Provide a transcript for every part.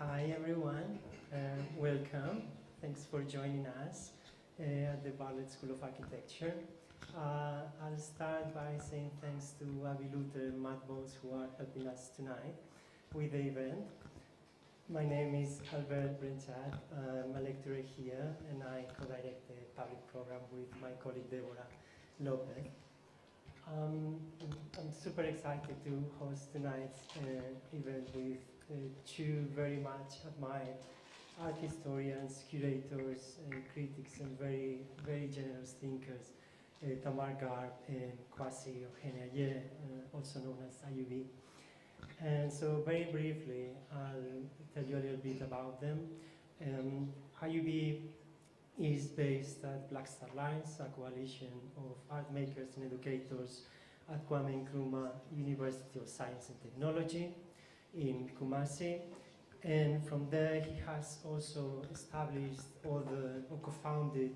Hi everyone, welcome. Thanks for joining us at the Bartlett School of Architecture. I'll start by saying thanks to Avi Luther and Matt Bose who are helping us tonight with the event. My name is Albert Brenchard. I'm a lecturer here and I co-direct the public program with my colleague Deborah Lopez. I'm super excited to host tonight's event with two very much admired art historians, curators, critics, and very, very generous thinkers, Tamar, Garb, and Kwasi Ohene-Ayeh, also known as IUB. And so very briefly, I'll tell you a little bit about them. IUB is based at blaxTARLINES, a coalition of art makers and educators at Kwame Nkrumah University of Science and Technology in Kumasi. And from there, he has also established or co-founded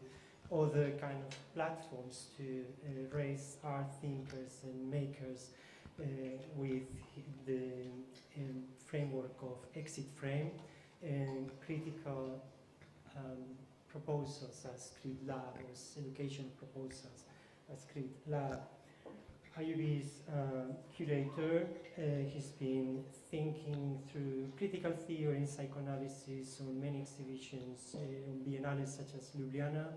other kind of platforms to raise art thinkers and makers with the framework of Exit Frame and critical proposals as Crit Lab, or education proposals as Crit Lab. IUB is curator. He's been thinking through critical theory and psychoanalysis on many exhibitions on biennales such as Ljubljana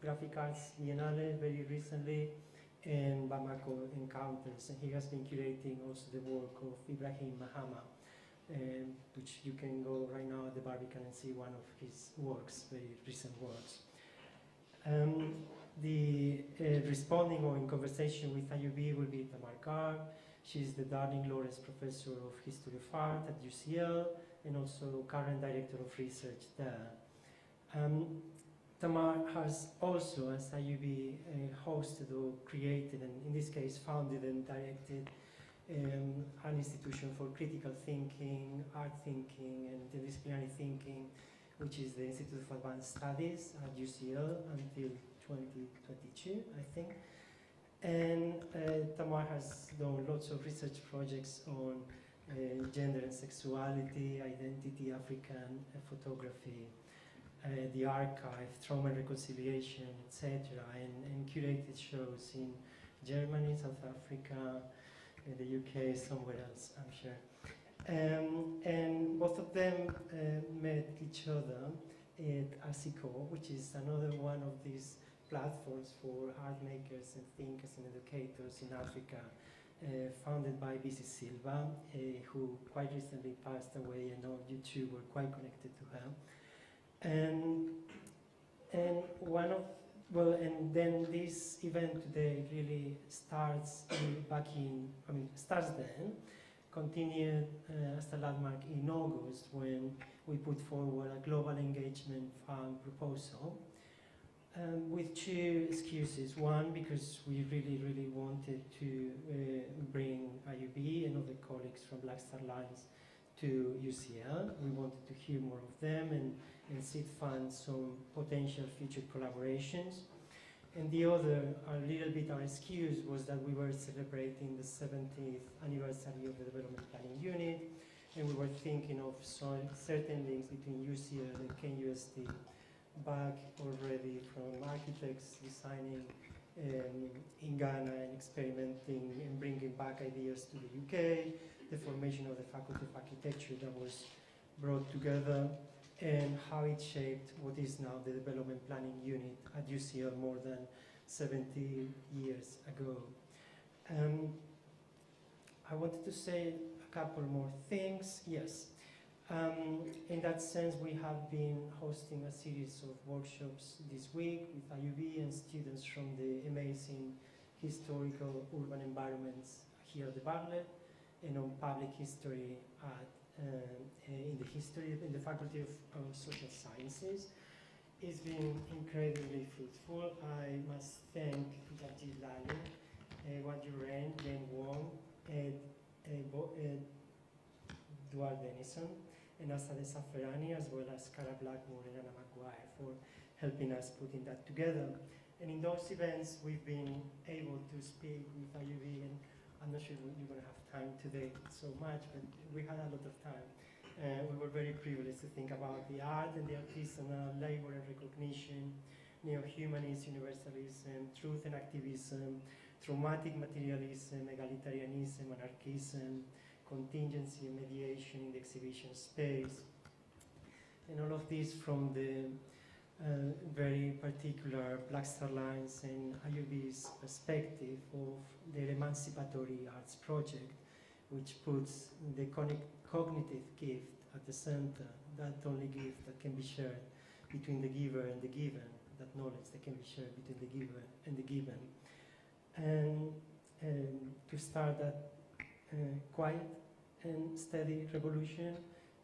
Graphic Arts Biennale very recently, and Bamako Encounters. And he has been curating also the work of Ibrahim Mahama, which you can go right now at the Barbican and see one of his works, very recent works. The responding or in conversation with IUB will be Tamar Garb. She's the Darling Lawrence Professor of History of Art at UCL and also current Director of Research there. Tamar has also, as IUB, hosted or created, and in this case founded and directed, an institution for critical thinking, art thinking, and interdisciplinary thinking, which is the Institute of Advanced Studies at UCL until 2022, I think. And Tamar has done lots of research projects on gender and sexuality, identity, African photography, the archive, trauma and reconciliation, etc., and curated shows in Germany, South Africa, in the UK, somewhere else, I'm sure. And both of them met each other at ACASA, which is another one of these platforms for art makers and thinkers and educators in Africa, founded by B.C. Silva, who quite recently passed away, and all you two were quite connected to her. And then this event today really starts starts then, continued as a landmark in August when we put forward a global engagement fund proposal with two excuses. One, because we really wanted to bring IUB and other colleagues from blaxTARLINES to UCL. We wanted to hear more of them and seed fund some potential future collaborations. And the other, a little bit our excuse, was that we were celebrating the 70th anniversary of the Development Planning Unit, and we were thinking of certain links between UCL and KNUST back already from architects designing in Ghana and experimenting and bringing back ideas to the UK, the formation of the Faculty of Architecture that was brought together, and how it shaped what is now the Development Planning Unit at UCL more than 70 years ago. I wanted to say a couple more things. Yes, in that sense, we have been hosting a series of workshops this week with IUB and students from the amazing historical urban environments here at the Bartlett, and on public history at in the Faculty of Social Sciences. It's been incredibly fruitful. I must thank Jajid Lali, Wan Yuren, Jane Wong, Duarte Denison, and Asade Saferani, as well as Cara Blackmore and Anna Maguire for helping us putting that together. And in those events, we've been able to speak with IUB, and I'm not sure you're going to have time today so much, but we had a lot of time. we were very privileged to think about the art and the artisanal labor and recognition, neo-humanism, universalism, truth and activism, traumatic materialism, egalitarianism, anarchism, contingency and mediation in the exhibition space. And all of this from the very particular blaxTARLINES and IUB's perspective of their emancipatory arts project, which puts the cognitive gift at the center, that only gift that can be shared between the giver and the given, that knowledge that can be shared between the giver and the given. And to start that quiet and steady revolution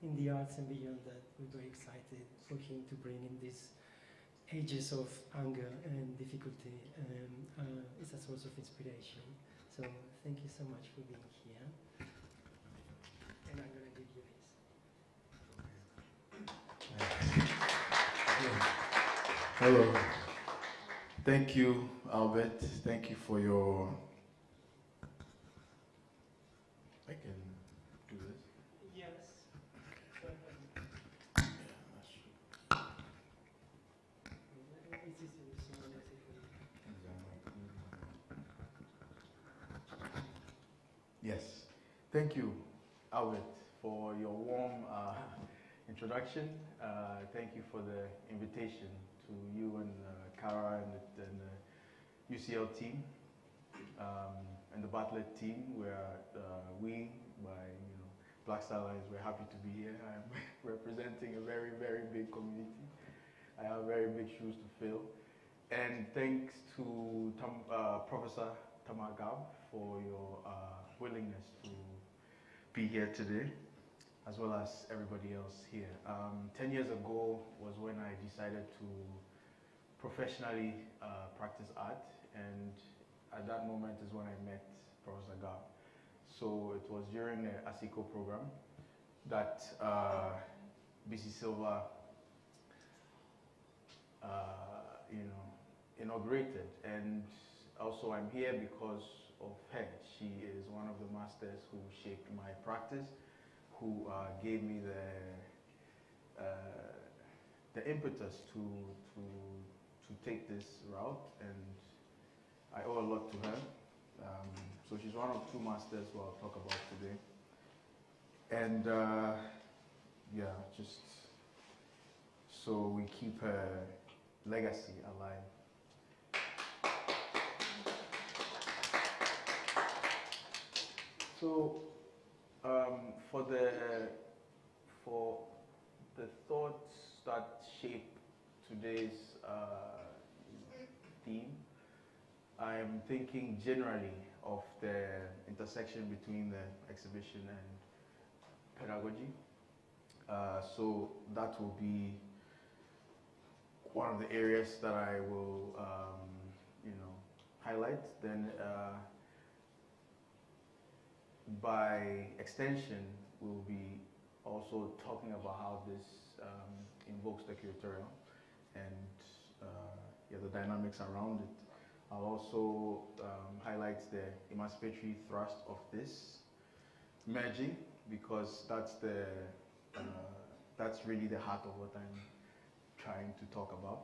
in the arts and beyond that, we're very excited for him to bring in these ages of anger and difficulty. It's a source of inspiration. So thank you so much for being here. And I'm going to give you this. Hello. Thank you, Albert. Thank you for your... I can do this. Yes. Yes. Thank you, Albert, for your warm introduction. Thank you for the invitation to you and Kara and the UCL team and the Bartlett team. We, by blaxTARLINES, we're happy to be here. I'm representing a very, very big community. I have very big shoes to fill. And thanks to Professor Tamar Garb for your willingness to be here today, as well as everybody else here. 10 years ago was when I decided to professionally practice art, and at that moment is when I met Professor Garb. So it was during the ASICO program that BC Silva inaugurated, and also I'm here because of her. She is one of the masters who shaped my practice, who gave me the impetus to take this route, and I owe a lot to her. So she's one of two masters who I'll talk about today. And yeah, just so we keep her legacy alive. So for the thoughts that shape today's theme, I'm thinking generally of the intersection between the exhibition and pedagogy. So that will be one of the areas that I will, highlight. Then, by extension, we'll be also talking about how this invokes the curatorial and the dynamics around it. I'll also highlight the emancipatory thrust of this merging, because that's really the heart of what I'm trying to talk about.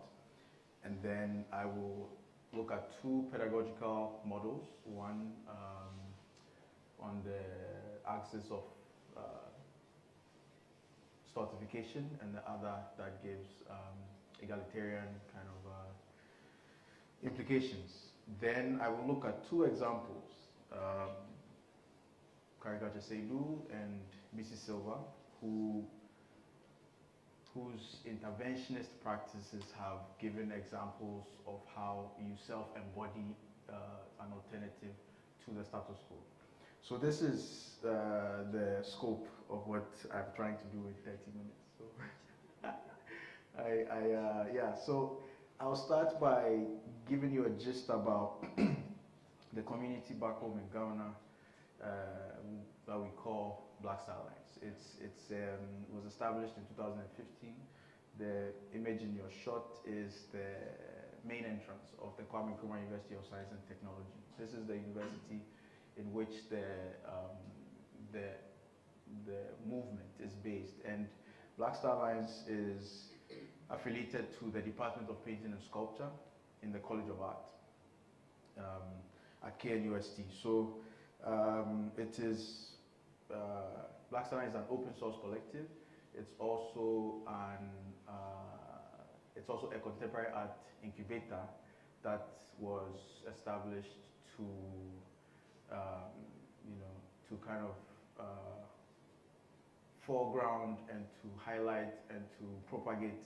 And then I will look at two pedagogical models, one on the axis of stratification, and the other that gives egalitarian kind of implications. Then I will look at two examples, kąrî'kạchä seid'ōu and BC Silva, whose interventionist practices have given examples of how you self-embody an alternative to the status quo. So this is the scope of what I'm trying to do in 30 minutes. So so I'll start by giving you a gist about the community back home in Ghana that we call blaxTARLINES. It was established in 2015. The image in your shot is the main entrance of the Kwame Nkrumah University of Science and Technology. This is the university in which the movement is based, blaxTARLINES is affiliated to the Department of Painting and Sculpture in the College of Art at KNUST. So it is, blaxTARLINES is an open source collective. It's also a contemporary art incubator that was established to, to kind of foreground and to highlight and to propagate,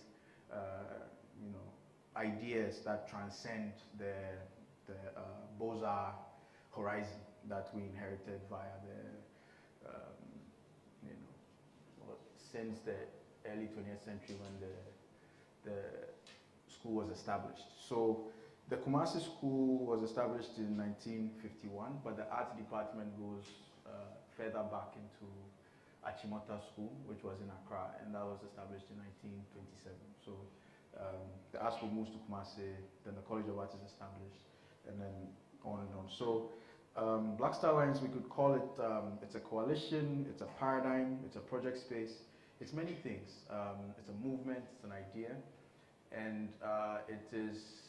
ideas that transcend the Beaux-Arts horizon that we inherited via since the early 20th century when the school was established. So the Kumasi school was established in 1951, but the art department goes further back into Achimota School, which was in Accra, and that was established in 1927. So the art school moves to Kumasi, then the College of Art is established, and then on and on. So blaxTARLINES, we could call it, it's a coalition, it's a paradigm, it's a project space, it's many things. It's a movement, it's an idea, and it is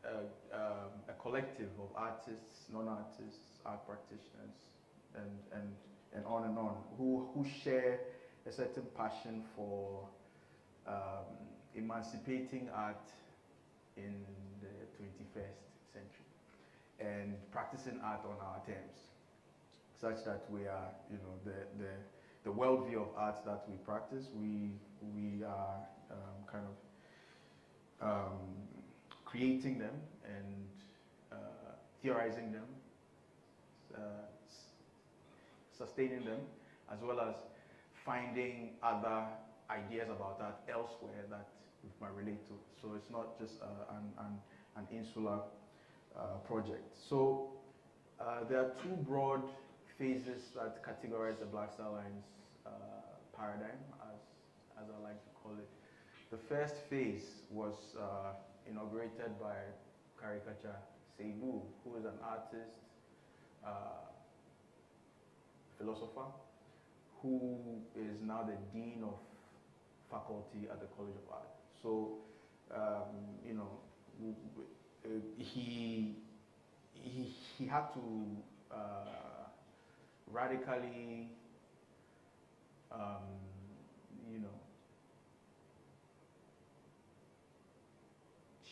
a collective of artists, non-artists, art practitioners, and on, who share a certain passion for emancipating art in the 21st century and practicing art on our terms, such that we are, the worldview of art that we practice, we are kind of creating them and theorizing them, sustaining them, as well as finding other ideas about art elsewhere that we might relate to. So it's not just an insular project. So there are two broad phases that categorize the blaxTARLINES paradigm, as I like to call it. The first phase was inaugurated by kąrî'kạchä seid'ōu, who is an artist, philosopher, who is now the Dean of Faculty at the College of Art. So, he had to radically,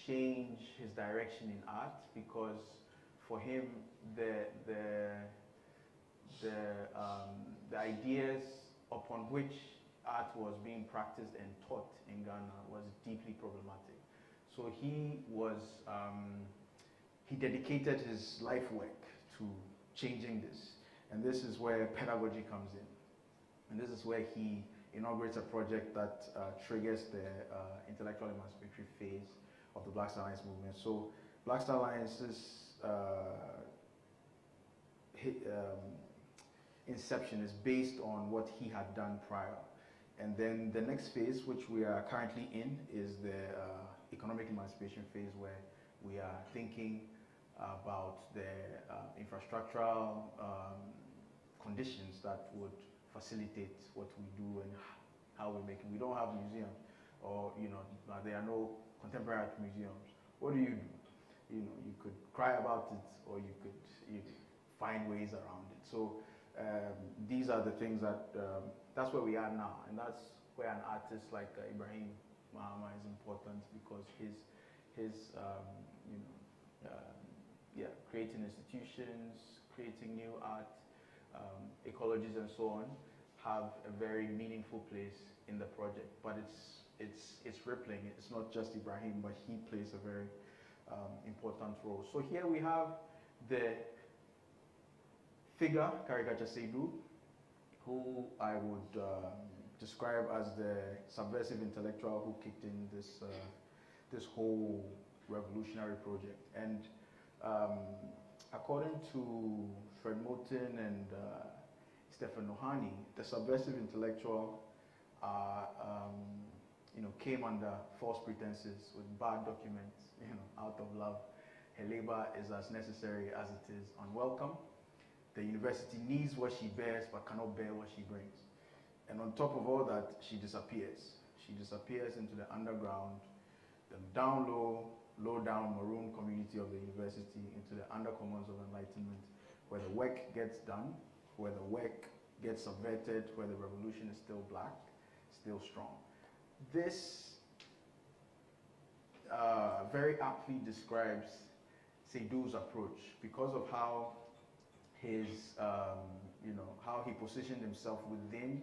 change his direction in art, because for him the ideas upon which art was being practiced and taught in Ghana was deeply problematic. So he dedicated his life work to changing this, and this is where pedagogy comes in, and this is where he inaugurates a project that triggers the intellectual emancipatory phase of the blaxTARLINES movement. So blaxTARLINES' inception is based on what he had done prior. And then the next phase, which we are currently in, is the economic emancipation phase, where we are thinking about the infrastructural conditions that would facilitate what we do and how we make it. We don't have museums, or there are no contemporary art museums. What do? You could cry about it, or you could find ways around it. So these are the things that that's where we are now, and that's where an artist like Ibrahim Mahama is important, because his creating institutions, creating new art, ecologies, and so on, have a very meaningful place in the project. But it's rippling. It's not just Ibrahim, but he plays a very important role. So here we have the figure, kąrî'kạchä seid'ōu, who I would describe as the subversive intellectual who kicked in this whole revolutionary project. And according to Fred Moten and Stephen Nohani, the subversive intellectual came under false pretenses with bad documents, out of love. Her labor is as necessary as it is unwelcome. The university needs what she bears but cannot bear what she brings. And on top of all that, she disappears. She disappears into the underground, the down low, down maroon community of the university, into the undercommons of enlightenment, where the work gets done, where the work gets subverted, where the revolution is still black, still strong. This very aptly describes seid'ōu's approach because of how his, how he positioned himself within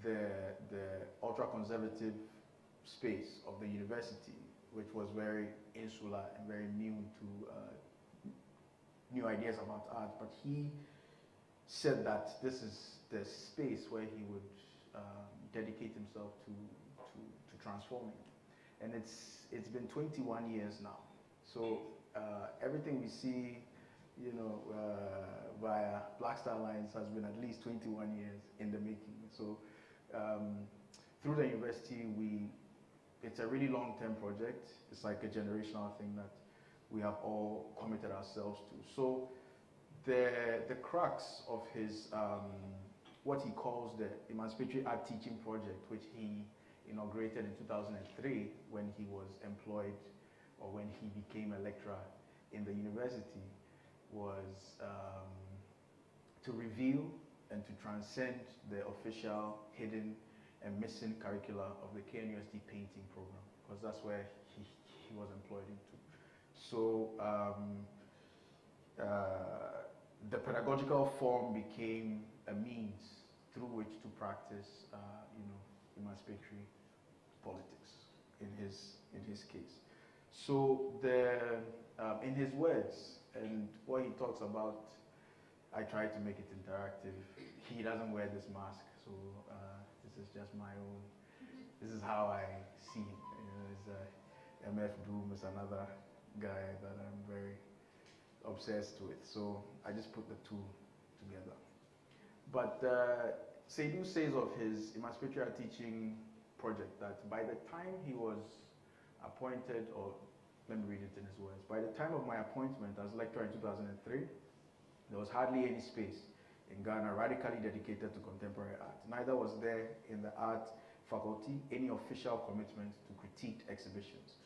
the ultra-conservative space of the university, which was very insular and very immune to new ideas about art. But he said that this is the space where he would dedicate himself to transforming. And it's been 21 years now. So everything we see, via blaxTARLINES has been at least 21 years in the making. So through the university, it's a really long-term project. It's like a generational thing that we have all committed ourselves to. So the crux of his, what he calls the Emancipatory Art Teaching Project, which he inaugurated in 2003 when he was employed, or when he became a lecturer in the university, was to reveal and to transcend the official, hidden, and missing curricula of the KNUST painting program, because that's where he was employed into. So the pedagogical form became a means through which to practice, emancipatory politics in his case. So in his words and what he talks about, I try to make it interactive. He doesn't wear this mask, so this is just my own. This is how I see him. MF Doom is another guy that I'm very obsessed with. So I just put the two together. But seid'ōu says of his emancipatory art teaching project that by the time he was appointed, or let me read it in his words, by the time of my appointment as lecturer in 2003, there was hardly any space in Ghana radically dedicated to contemporary art. Neither was there in the art faculty any official commitment to critiqued exhibitions.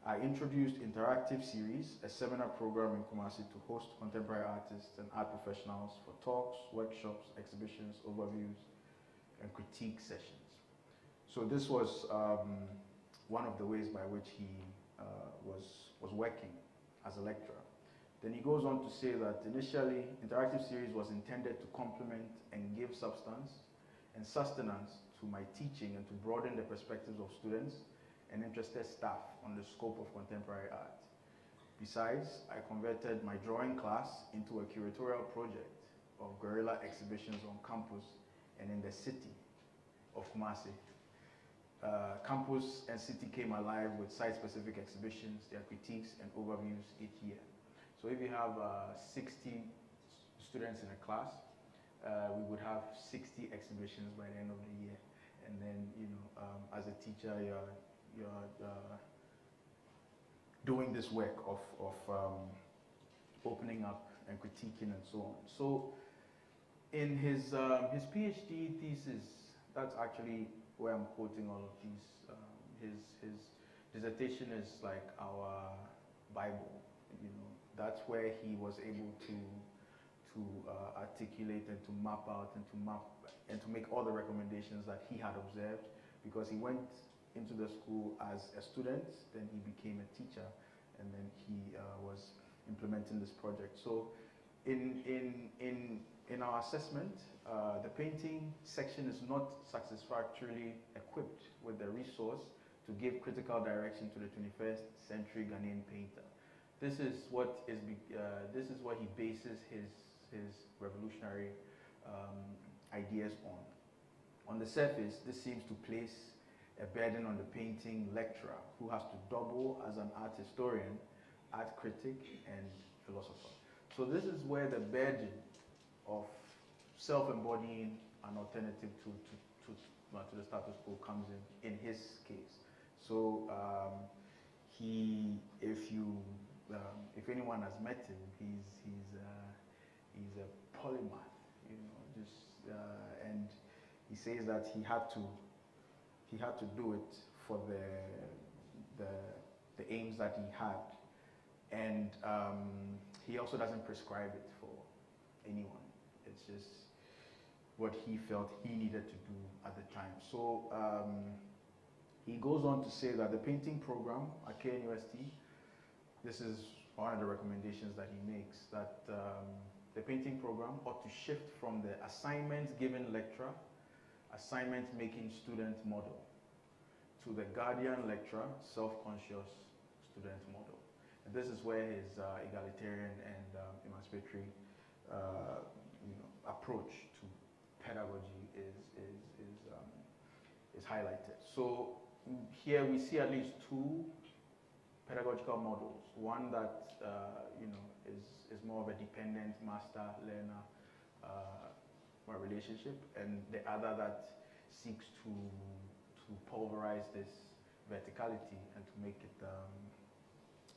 I introduced interactive series, a seminar program in Kumasi to host contemporary artists and art professionals for talks, workshops, exhibitions, overviews, and critique sessions. So this was one of the ways by which he was working as a lecturer. Then he goes on to say that initially, interactive series was intended to complement and give substance and sustenance to my teaching and to broaden the perspectives of students and interested staff on the scope of contemporary art. Besides, I converted my drawing class into a curatorial project of guerrilla exhibitions on campus and in the city of Kumasi. Campus and city came alive with site-specific exhibitions, their critiques and overviews each year. So if you have 60 students in a class, we would have 60 exhibitions by the end of the year. And then, as a teacher, you're doing this work of opening up and critiquing and so on. So in his PhD thesis, that's actually where I'm quoting all of these. His dissertation is like our Bible. That's where he was able to articulate and to map out and to make all the recommendations that he had observed, because he went into the school as a student, then he became a teacher, and then he was implementing this project. So in our assessment, the painting section is not satisfactorily equipped with the resource to give critical direction to the 21st century Ghanaian painter. This is what he bases his revolutionary ideas on. On the surface, this seems to place a burden on the painting lecturer, who has to double as an art historian, art critic, and philosopher. So this is where the burden of self-embodying an alternative to the status quo comes in his case. So if anyone has met him, he's a polymath, and he says that he had to do it for the aims that he had, and he also doesn't prescribe it for anyone. It's just what he felt he needed to do at the time. So he goes on to say that the painting program at KNUST, this is one of the recommendations that he makes, that the painting program ought to shift from the assignment given lecturer, assignment making student model, to the guardian lecturer, self-conscious student model. And this is where his egalitarian and emancipatory approach to pedagogy is highlighted. So here we see at least two pedagogical models. One that is more of a dependent master-learner relationship, and the other that seeks to pulverize this verticality and to make it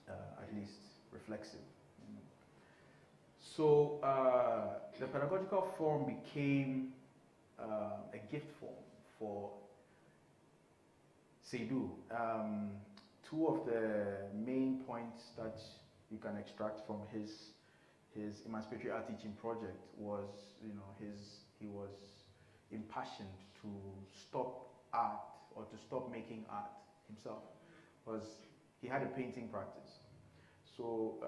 at least reflexive. So the pedagogical form became a gift form for seid'ōu. Two of the main points that you can extract from his emancipatory art teaching project was, he was impassioned to stop art, or to stop making art himself, because he had a painting practice. So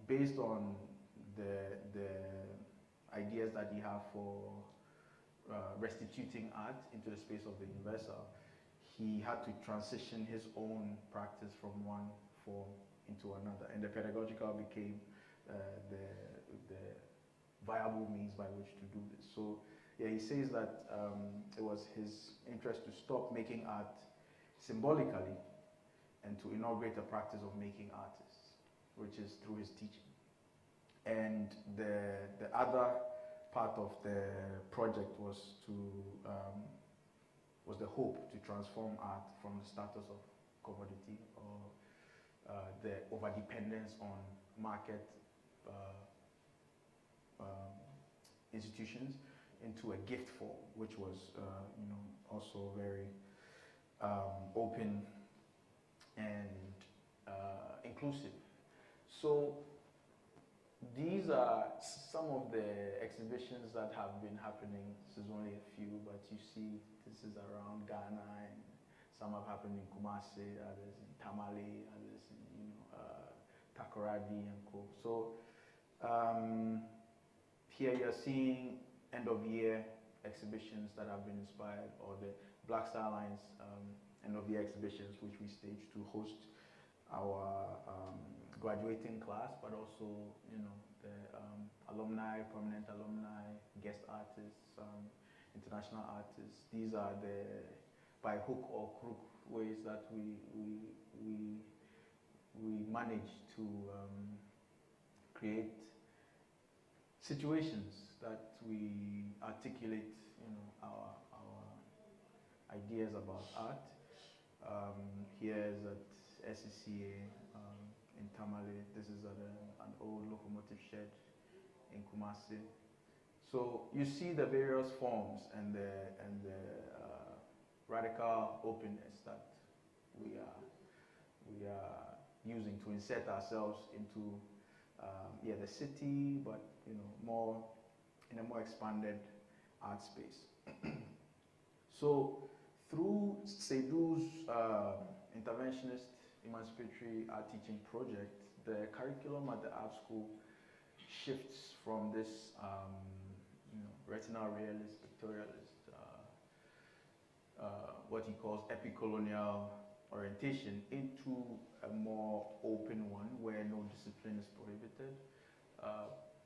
based on the ideas that he had for restituting art into the space of the universal, he had to transition his own practice from one form into another, and the pedagogical became the viable means by which to do this. So yeah, he says that it was his interest to stop making art symbolically and to inaugurate a practice of making artists, which is through his teaching. And the other part of the project was the hope to transform art from the status of commodity or the overdependence on market institutions into a gift form, which was also very open and inclusive. So these are some of the exhibitions that have been happening. This is only a few, but you see this is around Ghana, and some have happened in Kumasi, others in Tamar, others in Takoradi and co. So here you're seeing end of year exhibitions that have been inspired, or the blaxTARLINES end of year exhibitions, which we staged to host our graduating class, but also the alumni, prominent alumni, guest artists, international artists. These are the by hook or crook ways that we manage to create situations that we articulate our ideas about art. Here is at SCCA in Tamale. This is at an old locomotive shed in Kumasi. So you see the various forms and the radical openness that we are using to insert ourselves into the city, but more in a more expanded art space. So through seid'ōu's interventionist emancipatory art teaching project, the curriculum at the art school shifts from this retinal realist, pictorialist, what he calls epicolonial orientation, into a more open one where no discipline is prohibited.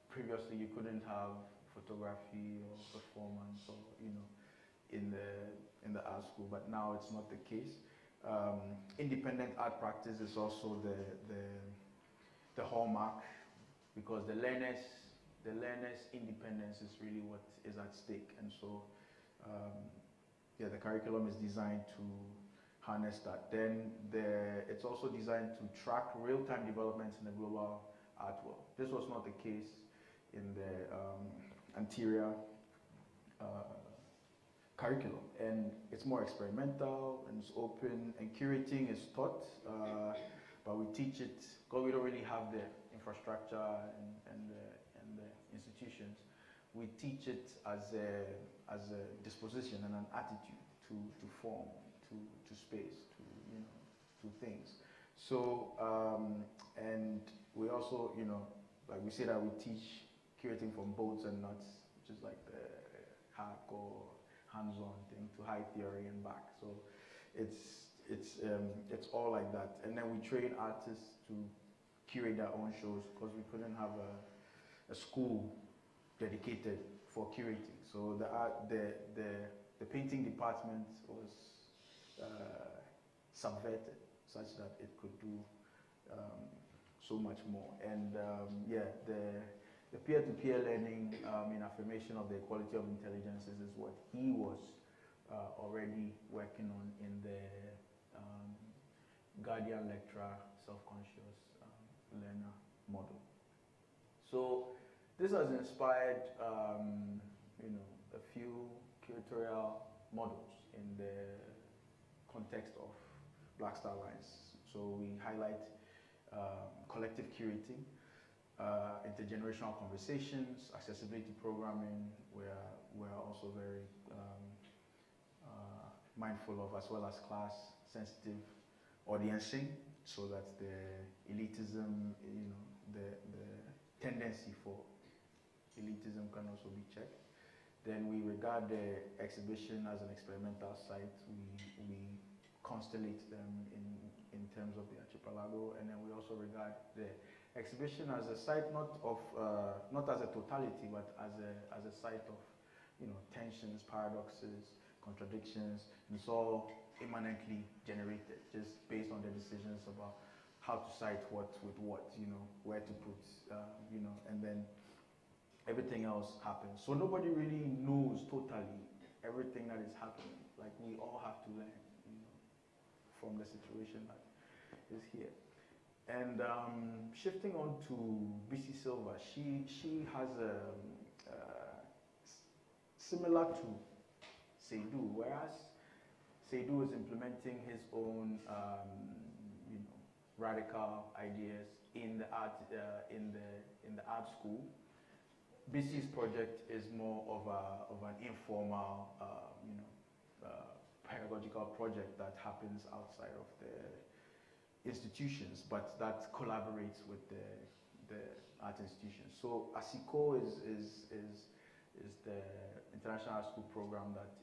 Previously, you couldn't have photography or performance or in the art school, but now it's not the case. Independent art practice is also the hallmark, because the learner's independence is really what is at stake, and so the curriculum is designed to harness that. Then it's also designed to track real-time developments in the global art world. This was not the case in the anterior curriculum, and it's more experimental and it's open, and curating is taught, but we teach it because we don't really have the infrastructure and the institutions. We teach it as a disposition and an attitude to form, to space, to things. So and we also, like we say that we teach curating from bolts and nuts, which is like the hardcore hands-on thing, to high theory and back. So it's all like that. And then we train artists to curate their own shows because we couldn't have a school dedicated for curating. So the painting department was subverted such that it could do so much more. And the peer-to-peer learning in affirmation of the equality of intelligences is what he was already working on in the guardian lecturer self-conscious learner model. So this has inspired a few curatorial models in the context of blaxTARLINES. So we highlight collective curating, intergenerational conversations, accessibility programming. We're also very mindful of, as well as class-sensitive audiencing, so that the elitism, the tendency for elitism can also be checked. Then we regard the exhibition as an experimental site. We constellate them in terms of the archipelago, and then we also regard the exhibition as a site not as a totality, but as a site of tensions, paradoxes, contradictions. And it's all immanently generated, just based on the decisions about how to cite what with what, where to put, and then everything else happens. So nobody really knows totally everything that is happening. Like, we all have to learn, from the situation that is here. And shifting on to BC Silva, she has similar to seid'ōu, whereas seid'ōu is implementing his own radical ideas in the art school. BC's project is more of an informal pedagogical project that happens outside of the institutions, but that collaborates with the art institutions. So ACICO is the international art school program that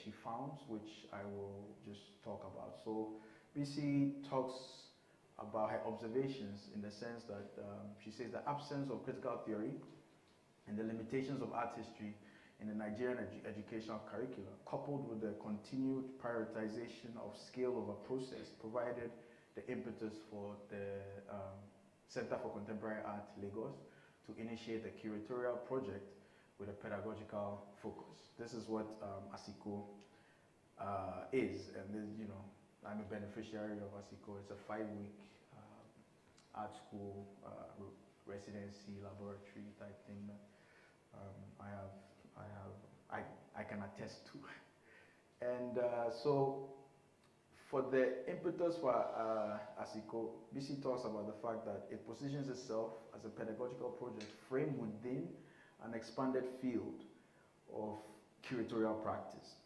she founds, which I will just talk about. So BC talks about her observations in the sense that she says the absence of critical theory and the limitations of art history in the Nigerian educational curricula, coupled with the continued prioritization of scale over process, provided the impetus for the Center for Contemporary Art, Lagos, to initiate a curatorial project with a pedagogical focus. This is what ACICO is, and then, I'm a beneficiary of ACICO. It's a 5-week art school residency laboratory type thing that I can attest to. And so for the impetus for ACICO, BC talks about the fact that it positions itself as a pedagogical project framed within an expanded field of curatorial practice.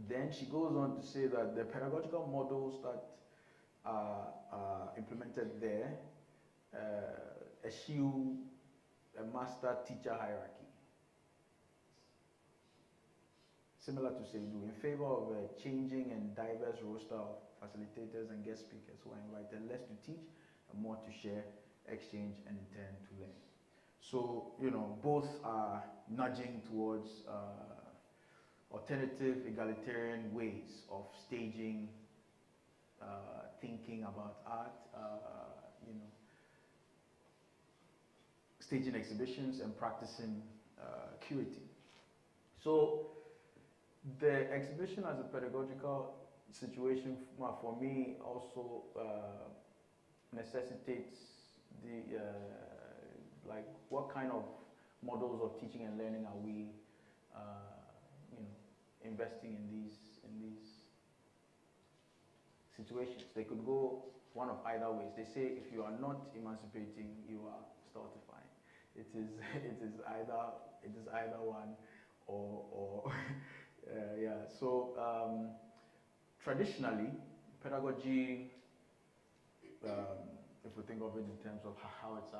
Then she goes on to say that the pedagogical models that are implemented there eschew a master-teacher hierarchy, similar to seid'ōu, in favor of a changing and diverse roster of facilitators and guest speakers who are invited less to teach and more to share, exchange, and in turn to learn. So, both are nudging towards alternative egalitarian ways of staging, thinking about art, staging exhibitions and practicing curating. So the exhibition as a pedagogical situation for me also necessitates the like, what kind of models of teaching and learning are we you know, investing in these situations. They could go one of either ways. They say if you are not emancipating, you are stultifying. It is either one or yeah. So traditionally, pedagogy, if we think of it in terms of how it's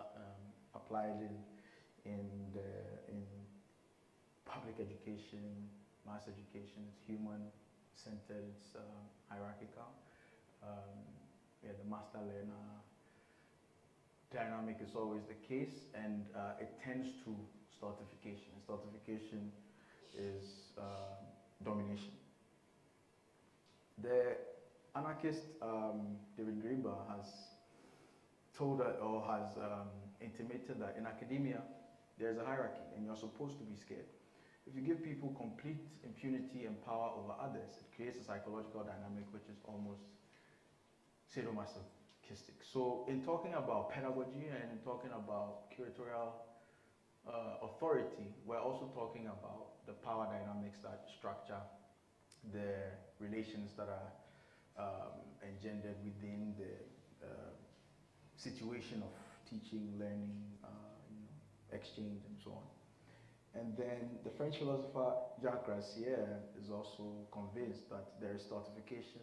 applied in public education, mass education, it's human-centered, it's hierarchical. Yeah, the master-learner dynamic is always the case, and it tends to stultification. Stultification is domination. The anarchist David Graeber has told or has intimated that in academia there's a hierarchy and you're supposed to be scared. If you give people complete impunity and power over others, it creates a psychological dynamic which is almost sadomasochistic. So in talking about pedagogy and in talking about curatorial authority, we're also talking about the power dynamics that structure the relations that are engendered within the situation of teaching, learning, you know, exchange, and so on. And then the French philosopher Jacques Rancière is also convinced that there is stultification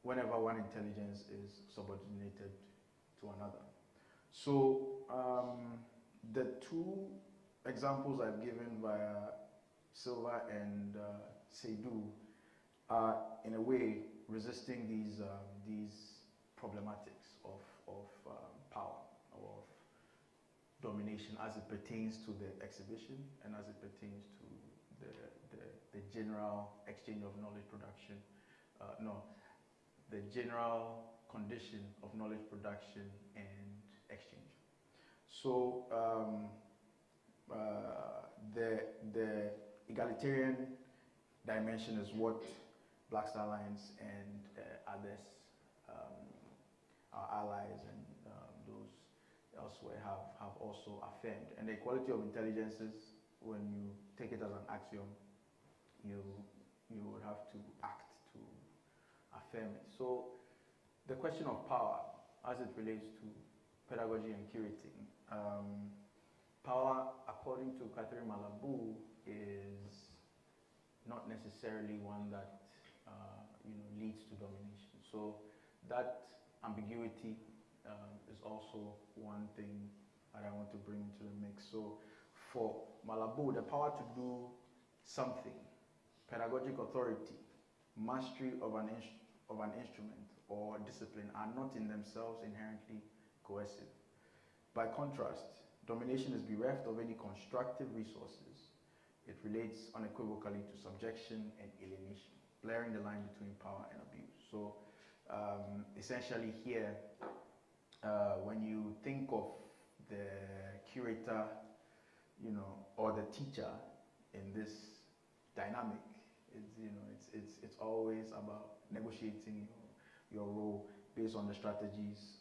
whenever one intelligence is subordinated to another. So the two examples I've given via Silva and seid'ōu are in a way resisting these problematics of power or of domination as it pertains to the exhibition and as it pertains to the general exchange of knowledge production. The general condition of knowledge production and exchange. So the egalitarian dimension is what blaxTARLINES and others, our allies and those elsewhere have also affirmed. And the equality of intelligences, when you take it as an axiom, you would have to act to affirm it. So the question of power as it relates to pedagogy and curating. Power, according to Catherine Malabou, is not necessarily one that you know, leads to domination. So that ambiguity is also one thing that I want to bring into the mix. So for Malabou, the power to do something, pedagogic authority, mastery of an instrument or discipline are not in themselves inherently coercive. By contrast, domination is bereft of any constructive resources. It relates unequivocally to subjection and alienation, blurring the line between power and abuse. So essentially here, when you think of the curator, you know, or the teacher in this dynamic, it's always about negotiating your role based on the strategies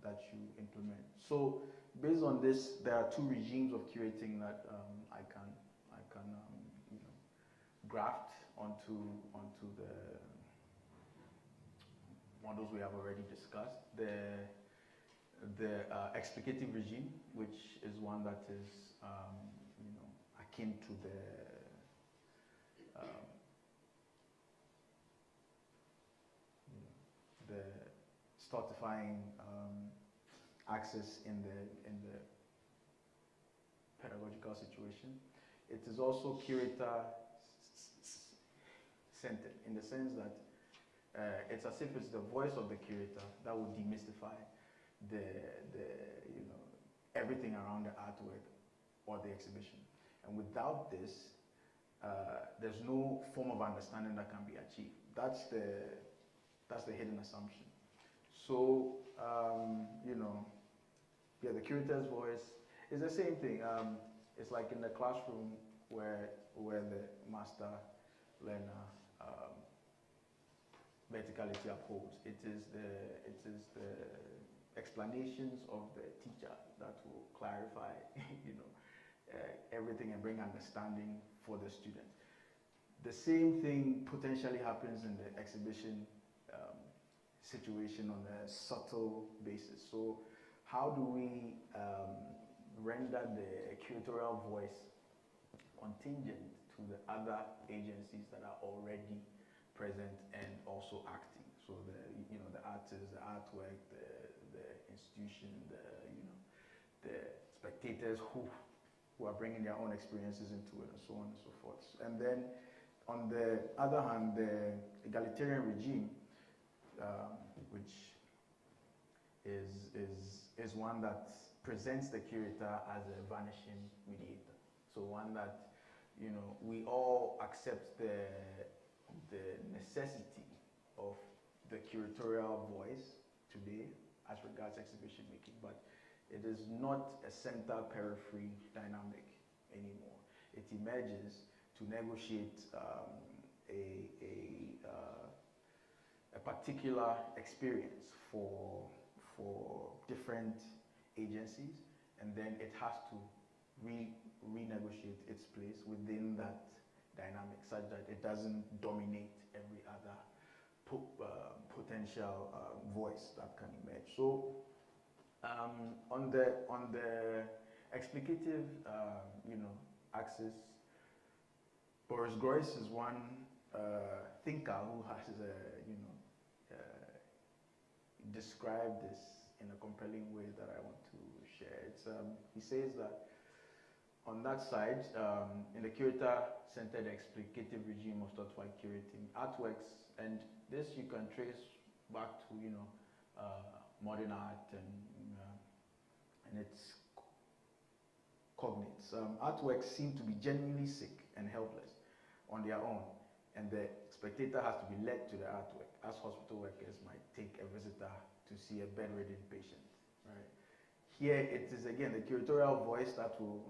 that you implement. So based on this, there are two regimes of curating that I can you know, graft onto the models we have already discussed. The explicative regime, which is one that is you know, akin to the stultifying axis in the pedagogical situation. It is also curator-centered in the sense that it's as if it's the voice of the curator that will demystify the you know, everything around the artwork or the exhibition. And without this, there's no form of understanding that can be achieved. That's the hidden assumption. So you know, yeah, the curator's voice is the same thing. It's like in the classroom where the master learner verticality upholds. It is the explanations of the teacher that will clarify, you know, everything and bring understanding for the student. The same thing potentially happens in the exhibition situation on a subtle basis. So how do we render the curatorial voice contingent to the other agencies that are already present and also acting? So the artists, the artwork, the institution, the spectators who are bringing their own experiences into it, and so on and so forth. And then on the other hand, the egalitarian regime, which is one that presents the curator as a vanishing mediator. So one that, we all accept the necessity of the curatorial voice today as regards exhibition making, but it is not a center-periphery dynamic anymore. It emerges to negotiate a particular experience for different agencies, and then it has to renegotiate its place within that dynamic such that it doesn't dominate every other potential voice that can emerge. So on the explicative axis, Boris Groys is one thinker who has described this in a compelling way that I want to share. He says that on that side, in the curator-centered explicative regime of thought-wide curating, artworks, and this you can trace back to modern art and its cognates. Artworks seem to be genuinely sick and helpless on their own, and the spectator has to be led to the artwork, as hospital workers might take a visitor to see a bedridden patient. Right? Here it is again the curatorial voice that will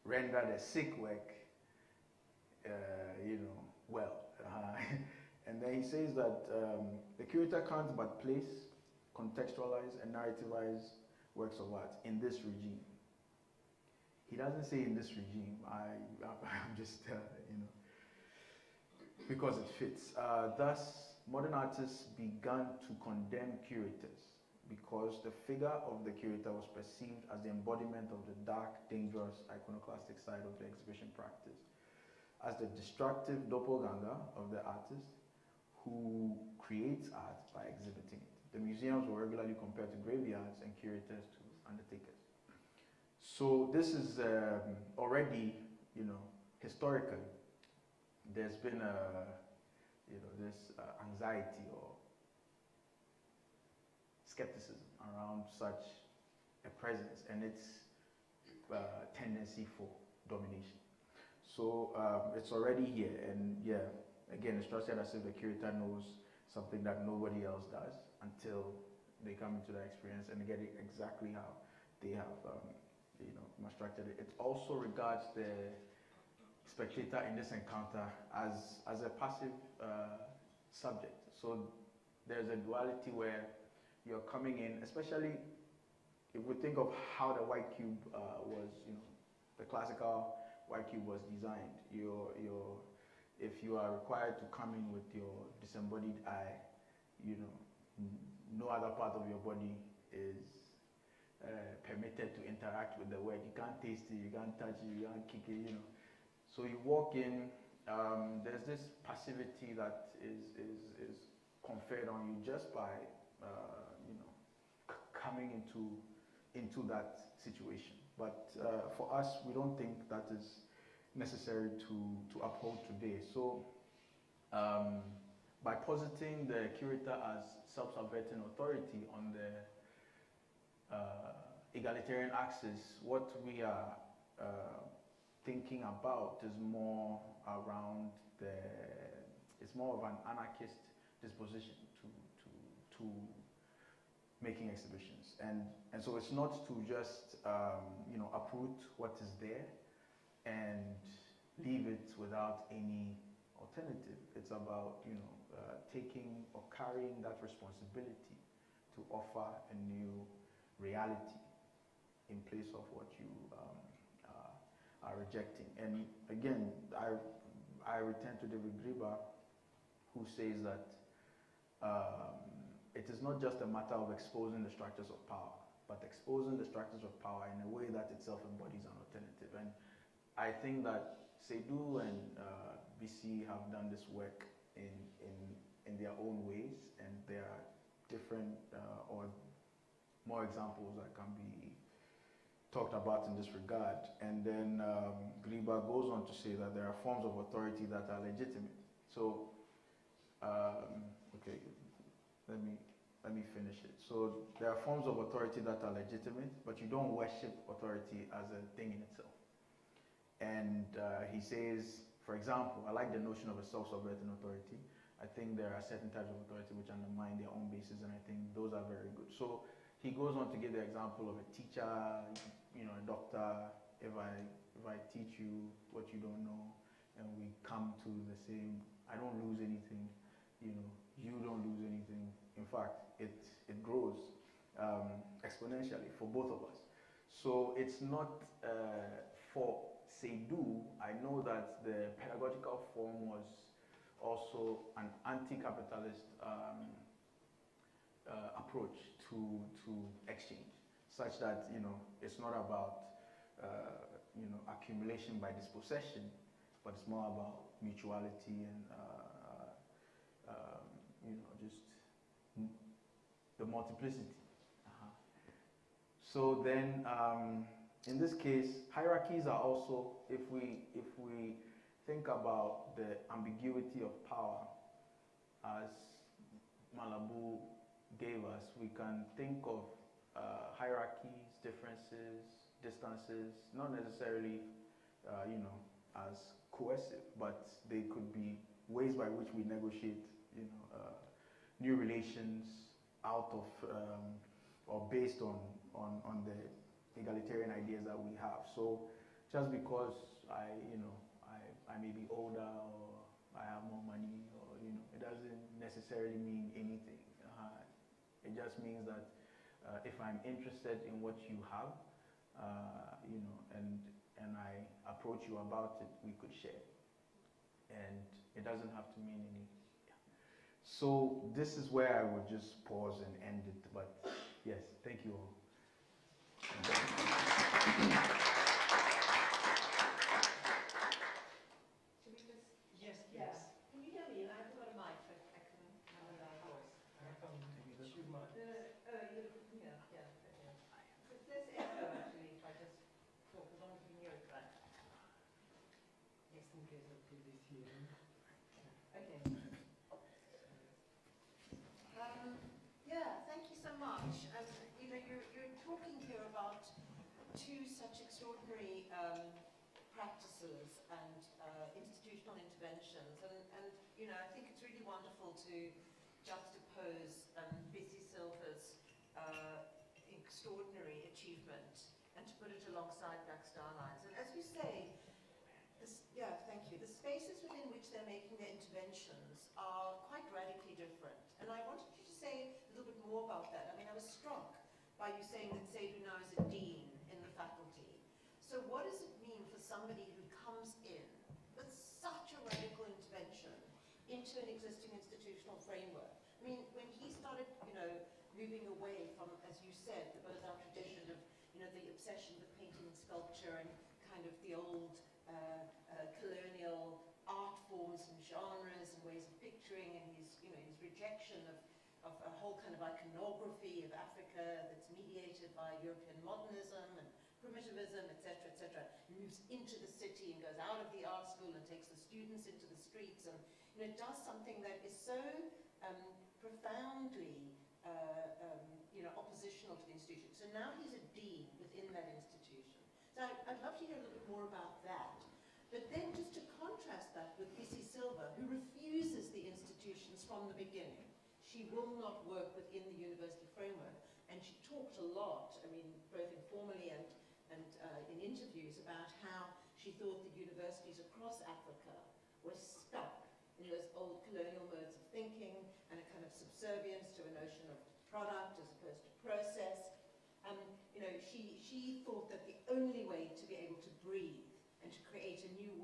render the sick work, well. And then he says that the curator can't but place, contextualize, and narrativize works of art in this regime. He doesn't say in this regime. I'm just, because it fits. Thus, modern artists began to condemn curators because the figure of the curator was perceived as the embodiment of the dark, dangerous, iconoclastic side of the exhibition practice, as the destructive doppelganger of the artist who creates art by exhibiting it. The museums were regularly compared to graveyards and curators to undertakers. So this is already, historically, there's been this anxiety or skepticism around such a presence and its tendency for domination. So it's already here, and again, it's structured as if the curator knows something that nobody else does until they come into that experience and get it exactly how they have constructed it. It also regards the spectator in this encounter as a passive subject. So there's a duality where you're coming in, especially if we think of how the white cube was, the classical white cube was designed. If you are required to come in with your disembodied eye, no other part of your body is permitted to interact with the work. You can't taste it, you can't touch it, you can't kick it, So you walk in, there's this passivity that is conferred on you just by, coming into that situation. But for us, we don't think that is necessary to uphold today. So by positing the curator as self-subverting authority on the egalitarian axis, what we are thinking about is more around it's more of an anarchist disposition to making exhibitions, and so it's not to just uproot what is there and leave it without any alternative. It's about taking or carrying that responsibility to offer a new reality in place of what you are rejecting. And again, I return to David Graeber, who says that it is not just a matter of exposing the structures of power, but exposing the structures of power in a way that itself embodies an alternative. And I think that seid'ōu and BC have done this work in their own ways, and there are different or more examples that can be talked about in this regard. And then Graeber goes on to say that there are forms of authority that are legitimate. So, okay, let me finish it. So there are forms of authority that are legitimate, but you don't worship authority as a thing in itself. And he says, for example, I like the notion of a self-subverting authority. I think there are certain types of authority which undermine their own basis, and I think those are very good. So he goes on to give the example of a teacher, you know, a doctor. If I teach you what you don't know, and we come to the same, I don't lose anything, you know, you don't lose anything. In fact, it grows exponentially for both of us. So it's not for seid'ōu. I know that the pedagogical form was also an anti-capitalist approach to exchange, such that, you know, it's not about you know, accumulation by dispossession, but it's more about mutuality and you know, just the multiplicity. So then, in this case, hierarchies are also, if we think about the ambiguity of power, as Malabou gave us, we can think of hierarchies, differences, distances, not necessarily, you know, as coercive, but they could be ways by which we negotiate, you know, new relations out of or based on the egalitarian ideas that we have. So just because I may be older, or I have more money, or, you know, it doesn't necessarily mean anything. It just means that if I'm interested in what you have, you know, and I approach you about it, we could share. And it doesn't have to mean any. So this is where I would just pause and end it. But yes, thank you all. Should we just? Yes, please. Yeah. Can you hear me? I haven't got a mic, but I can have a loud voice. Shoot my- Yeah. Okay. There's echo actually if I just talk, as long as you hear it right. Just in case I put this here. Okay. Yeah, thank you so much. You know, you're talking here about two such extraordinary practices and institutional interventions, and you know, I think it's really wonderful to juxtapose Bissy Silva's extraordinary achievement and to put it alongside blaxTARLINES. And as you say, thank you. The spaces within which they're making their interventions are quite radically different. And I wanted you to say a little bit more about that. I mean, I was struck by you saying that seid'ōu now is a dean in the faculty. So what does it mean for somebody who comes in with such a radical intervention into an existing institutional framework? I mean, when he started, you know, moving away from, as you said, the Beaux-Arts tradition of, you know, the obsession with painting and sculpture and kind of the old colonial art forms and genres and ways of picturing, and his, you know, his rejection of a whole kind of iconography of Africa that's mediated by European modernism and primitivism, etc., etc. He moves into the city and goes out of the art school and takes the students into the streets, and, you know, does something that is so profoundly you know, oppositional to the institution. So now he's a dean within that institution. So I'd love to hear a little bit more about that. But then just to contrast that with Bissy Silva, who refuses the institutions from the beginning. She will not work within the university framework, and she talked a lot, I mean, both informally and in interviews, about how she thought the universities across Africa were stuck in those old colonial modes of thinking and a kind of subservience to a notion of product as opposed to process. You know, she thought that the only way to be able to breathe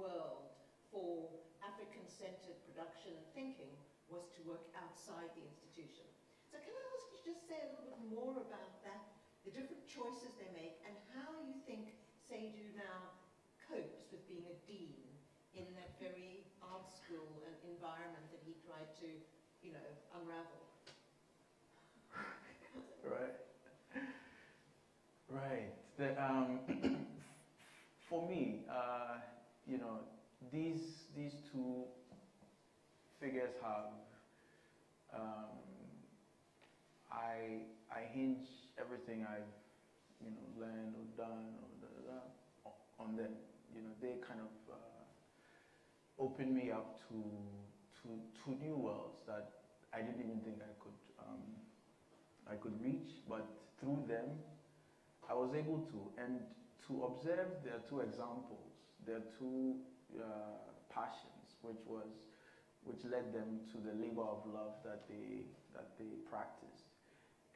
world for African-centered production and thinking was to work outside the institution. So can I ask you to just say a little bit more about that, the different choices they make, and how you think seid'ōu now copes with being a dean in that very art school and environment that he tried to, you know, unravel? Right. Right. For me, you know, these two figures have I hinge everything I've, you know, learned or done or on them. You know, they kind of opened me up to new worlds that I didn't even think I could reach, but through them I was able to. And to observe their two examples, their two passions, which led them to the labor of love that they practiced,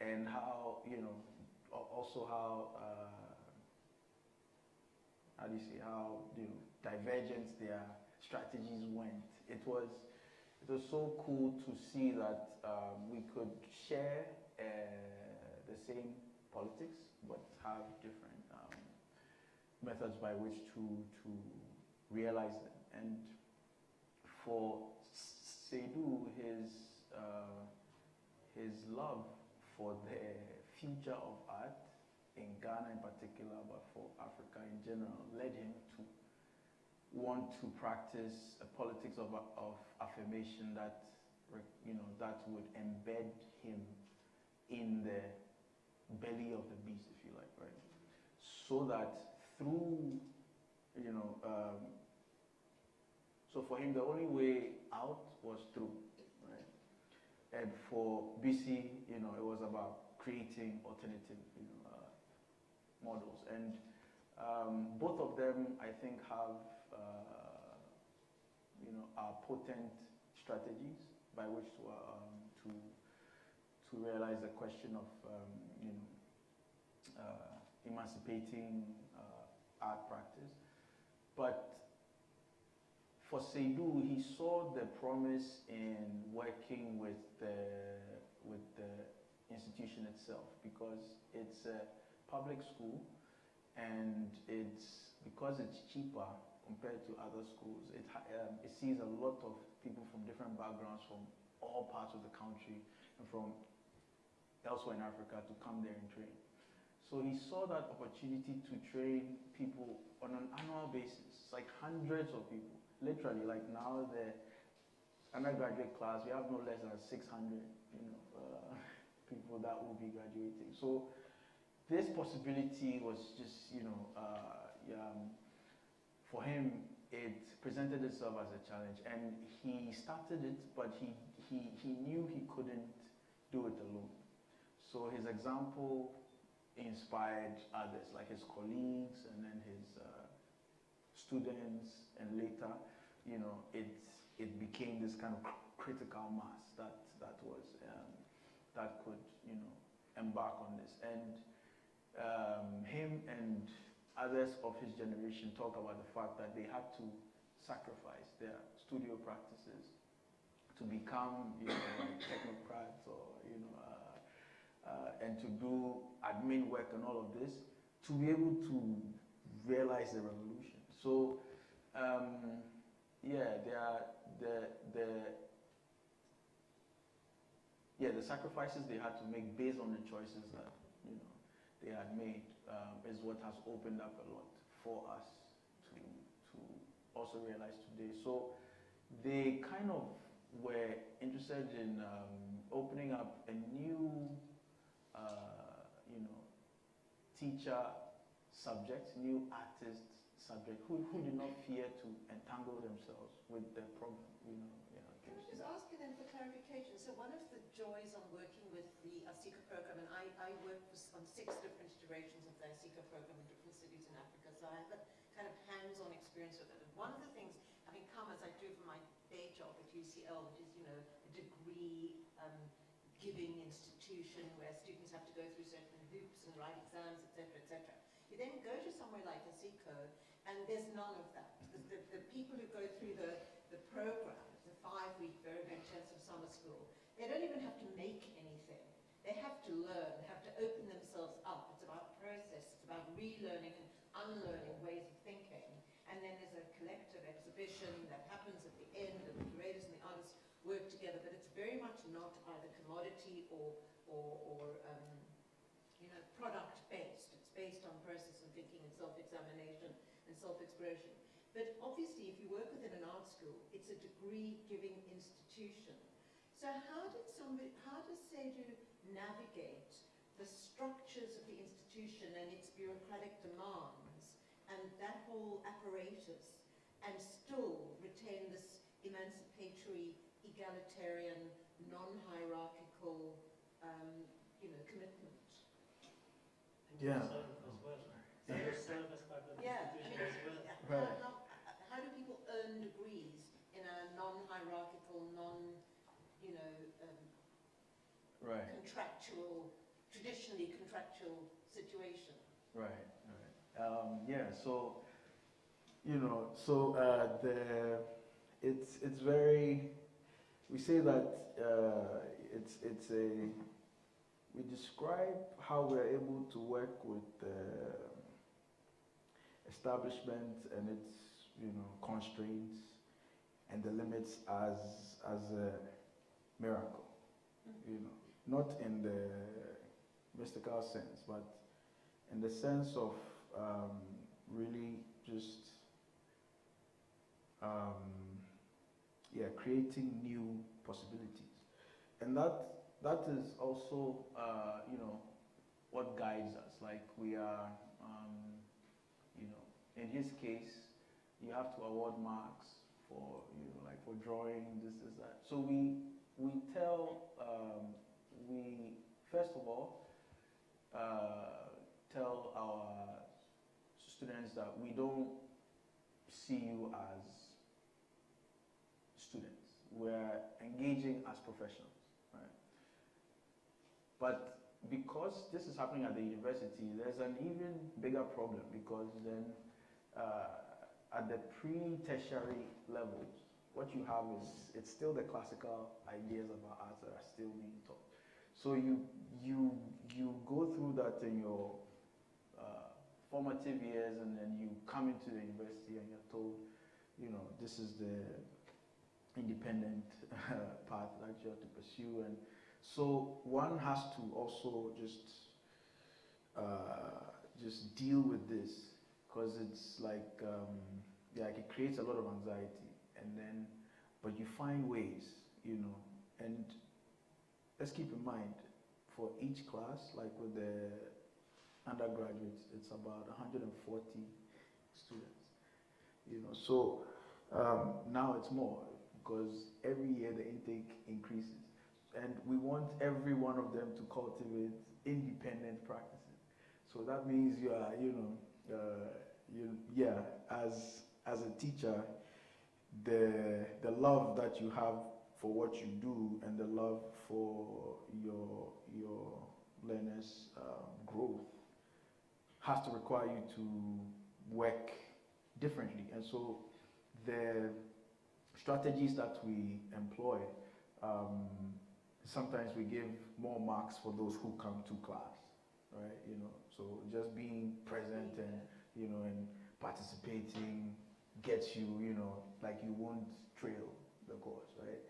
and how, you know, also how do you say, how, you know, divergent their strategies went. It was so cool to see that we could share the same politics, but have different methods by which to realize them. And for seid'ōu, his love for the future of art in Ghana in particular, but for Africa in general, led him to want to practice a politics of affirmation that, you know, that would embed him in the belly of the beast, if you like, right? So that through, you know, so for him the only way out was through, right? And for BC, you know, it was about creating alternative, you know, models. And both of them, I think, have, you know, are potent strategies by which to realize the question of, you know, emancipating art practice. But for seid'ōu, he saw the promise in working with the institution itself, because it's a public school, and because it's cheaper compared to other schools. It sees a lot of people from different backgrounds from all parts of the country and from elsewhere in Africa to come there and train. So he saw that opportunity to train people on an annual basis, like hundreds of people. Literally, like now the undergraduate class, we have no less than 600, you know, people that will be graduating. So this possibility was just, you know, for him, it presented itself as a challenge, and he started it, but he knew he couldn't do it alone. So his example inspired others, like his colleagues, and then his students, and later, you know, it became this kind of critical mass that was that could, you know, embark on this. And him and others of his generation talk about the fact that they had to sacrifice their studio practices to become, you know, like technocrats, or, you know, and to do admin work and all of this to be able to realize the revolution. So yeah, the sacrifices they had to make based on the choices that, you know, they had made is what has opened up a lot for us to also realize today. So they kind of were interested in opening up a new, you know, teacher subject, new artist subject, who did not fear to entangle themselves with the problem, you know. Yeah, can I just ask you then for clarification? So one of the joys on working with the ACASA program, and I worked on 6 different iterations of the ACASA program in different cities in Africa, so I have a kind of hands-on experience with it. And one of the things, having come as I do from my day job at UCL, which is, you know, a degree giving institution where students have to go through certain hoops and write exams, etc., etc. You then go to somewhere like ACASA, and there's none of that. The people who go through the program, the 5-week very, very intensive summer school, they don't even have to make anything. They have to learn, have to open themselves up. It's about process, it's about relearning and unlearning ways of thinking. And then there's a collective exhibition that happens at the end, and the curators and the artists work together, but it's very much not either commodity or product-based. It's based on process and thinking and self-examination and self-expression. But obviously, if you work within an art school, it's a degree-giving institution. So how does seid'ōu navigate the structures of the institution and its bureaucratic demands and that whole apparatus, and still retain this emancipatory, egalitarian, non-hierarchical, commitment? And serve as well. Serve as part of the institution as well. Right. How do people earn degrees in a non-hierarchical, contractual, traditionally contractual situation? Right. So it's very. We say that we describe how we're able to work with establishment and its constraints and the limits as a miracle. Not in the mystical sense, but in the sense of really just creating new possibilities, and that is also what guides us. Like we are, in his case, you have to award marks for like for drawing this that. So we tell we first of all tell our students that we don't see you as students. We're engaging as professionals, right? But because this is happening at the university, there's an even bigger problem, because then at the pre-tertiary levels, what you have is it's still the classical ideas about art that are still being taught. So you go through that in your formative years, and then you come into the university and you're told, this is the independent path that you have to pursue. And so one has to also just deal with this, because it's like it creates a lot of anxiety, but you find ways, and let's keep in mind, for each class, like with the undergraduates, it's about 140 students, so now it's more, because every year the intake increases, and we want every one of them to cultivate independent practices. So that means you are, as a teacher, the love that you have for what you do, and the love for your learners' growth has to require you to work differently. And so the strategies that we employ, sometimes we give more marks for those who come to class, right? So just being present and participating gets you, like you won't trail the course, right?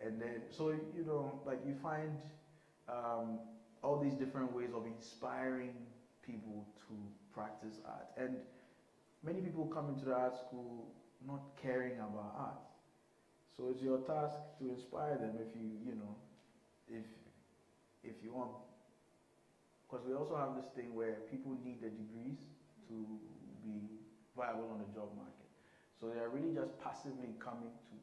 And then, so, like you find all these different ways of inspiring people to practice art. And many people come into the art school not caring about art. So it's your task to inspire them if you want. Because we also have this thing where people need the degrees to be viable on the job market. So they are really just passively coming to,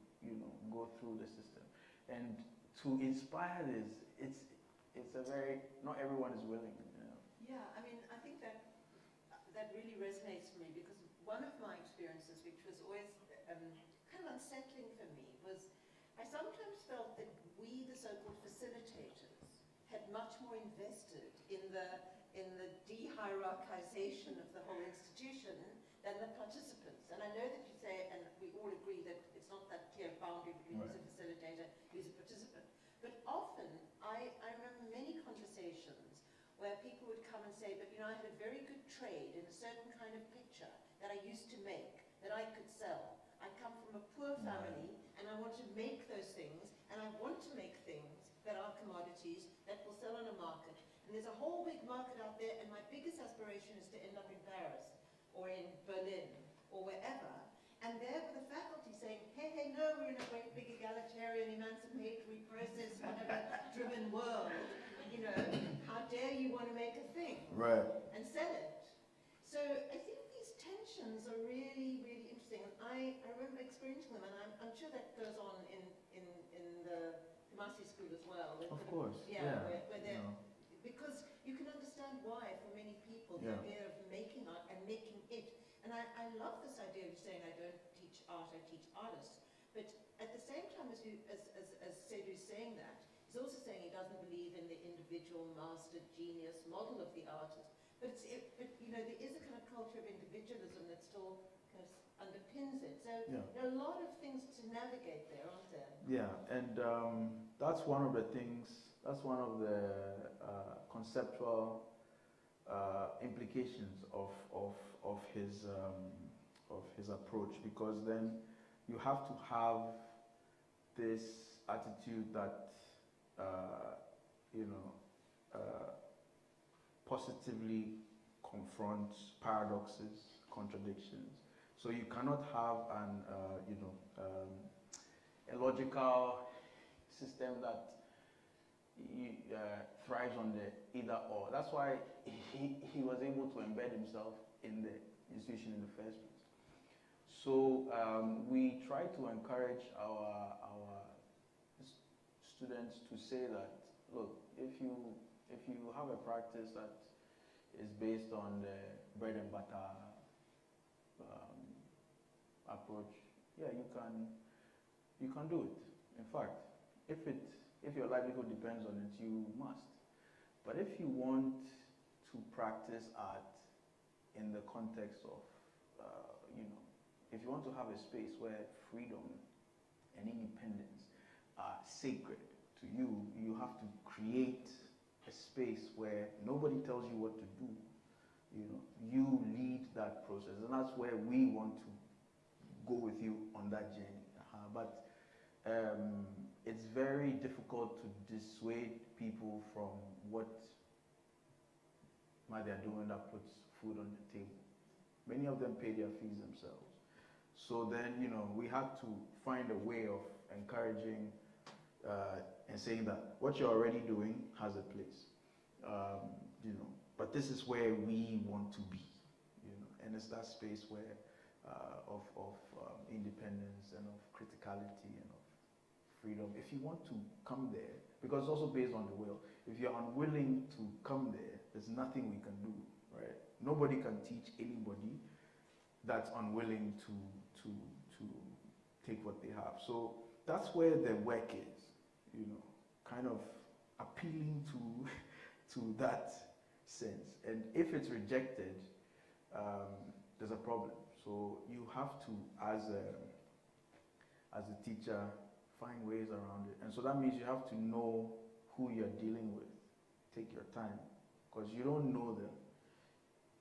go through the system. And to inspire this, it's a very, not everyone is willing. Yeah, I mean, I think that really resonates for me, because one of my experiences, which was always kind of unsettling for me, was I sometimes felt that we, the so-called facilitators, had much more invested in the de-hierarchization of the whole institution than the participants. And I know that you say, and we all who's a facilitator, who's a participant. But often, I remember many conversations where people would come and say, but you know, I had a very good trade in a certain kind of picture that I used to make, that I could sell. I come from a poor family, and I want to make those things, and I want to make things that are commodities that will sell on a market. And there's a whole big market out there, and my biggest aspiration is to end up in Paris, or in Berlin, or wherever. And there were the faculty saying, hey, hey, no, we're in a great big egalitarian, emancipatory process, whatever, driven world. You know, how dare you want to make a thing and sell it? So I think these tensions are really, really interesting. And I remember experiencing them, and I'm sure that goes on in the Kumasi school as well. Of course, where they're, because you can understand why for many people the idea of making art and making it. And I love this idea of saying I don't teach art, I teach artists. But at the same time as Seid'ōu is saying that, he's also saying he doesn't believe in the individual master genius model of the artist. But you know, there is a kind of culture of individualism that still kind of underpins it. So there are a lot of things to navigate there, aren't there? Yeah, and that's one of the things, that's one of the conceptual implications of his approach, because then you have to have this attitude that positively confronts paradoxes, contradictions. So you cannot have a logical system that thrives on the either or. That's why he was able to embed himself in the institution in the first place. So we try to encourage our students to say that, look, if you have a practice that is based on the bread and butter approach, you can do it. In fact, if your livelihood depends on it, you must. But if you want to practice art in the context of, if you want to have a space where freedom and independence are sacred to you, you have to create a space where nobody tells you what to do. You lead that process, and that's where we want to go with you on that journey. But it's very difficult to dissuade people from what they're doing that puts food on the table. Many of them pay their fees themselves. So then, we had to find a way of encouraging and saying that what you're already doing has a place, but this is where we want to be, and it's that space where of independence and of criticality and of freedom. If you want to come there, because it's also based on the will. If you're unwilling to come there, there's nothing we can do, right? Nobody can teach anybody that's unwilling to take what they have. So that's where the work is, kind of appealing to that sense. And if it's rejected, there's a problem. So you have to, as a teacher, find ways around it. And so that means you have to know who you're dealing with. Take your time, because you don't know them.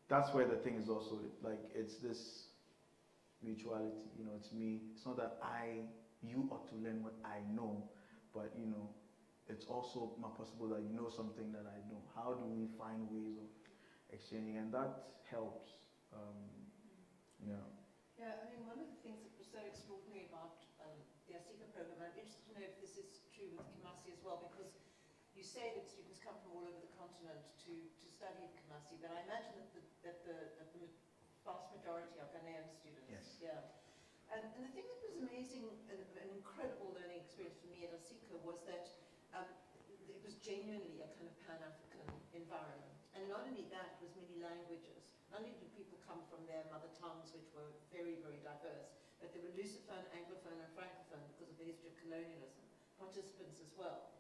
That's where the thing is also, like, it's this mutuality, it's me. It's not that you ought to learn what I know, but it's also possible that you know something that I know. How do we find ways of exchanging? And that helps. Yeah, I mean, one of the things that was so extraordinary about the ACASA program, I'm interested to know if this is true with Kumasi as well, because you say that students come from all over the continent to study at Kumasi, but I imagine that the vast majority are Ghanaian students. Yes. Yeah. And the thing that was amazing, an incredible learning experience for me at ACASA was that it was genuinely a kind of Pan-African environment. And not only that, it was many languages. Not only did people come from their mother tongues, which were very, very diverse, but there were Lusophone, Anglophone, and Francophone because of the history of colonialism, participants as well.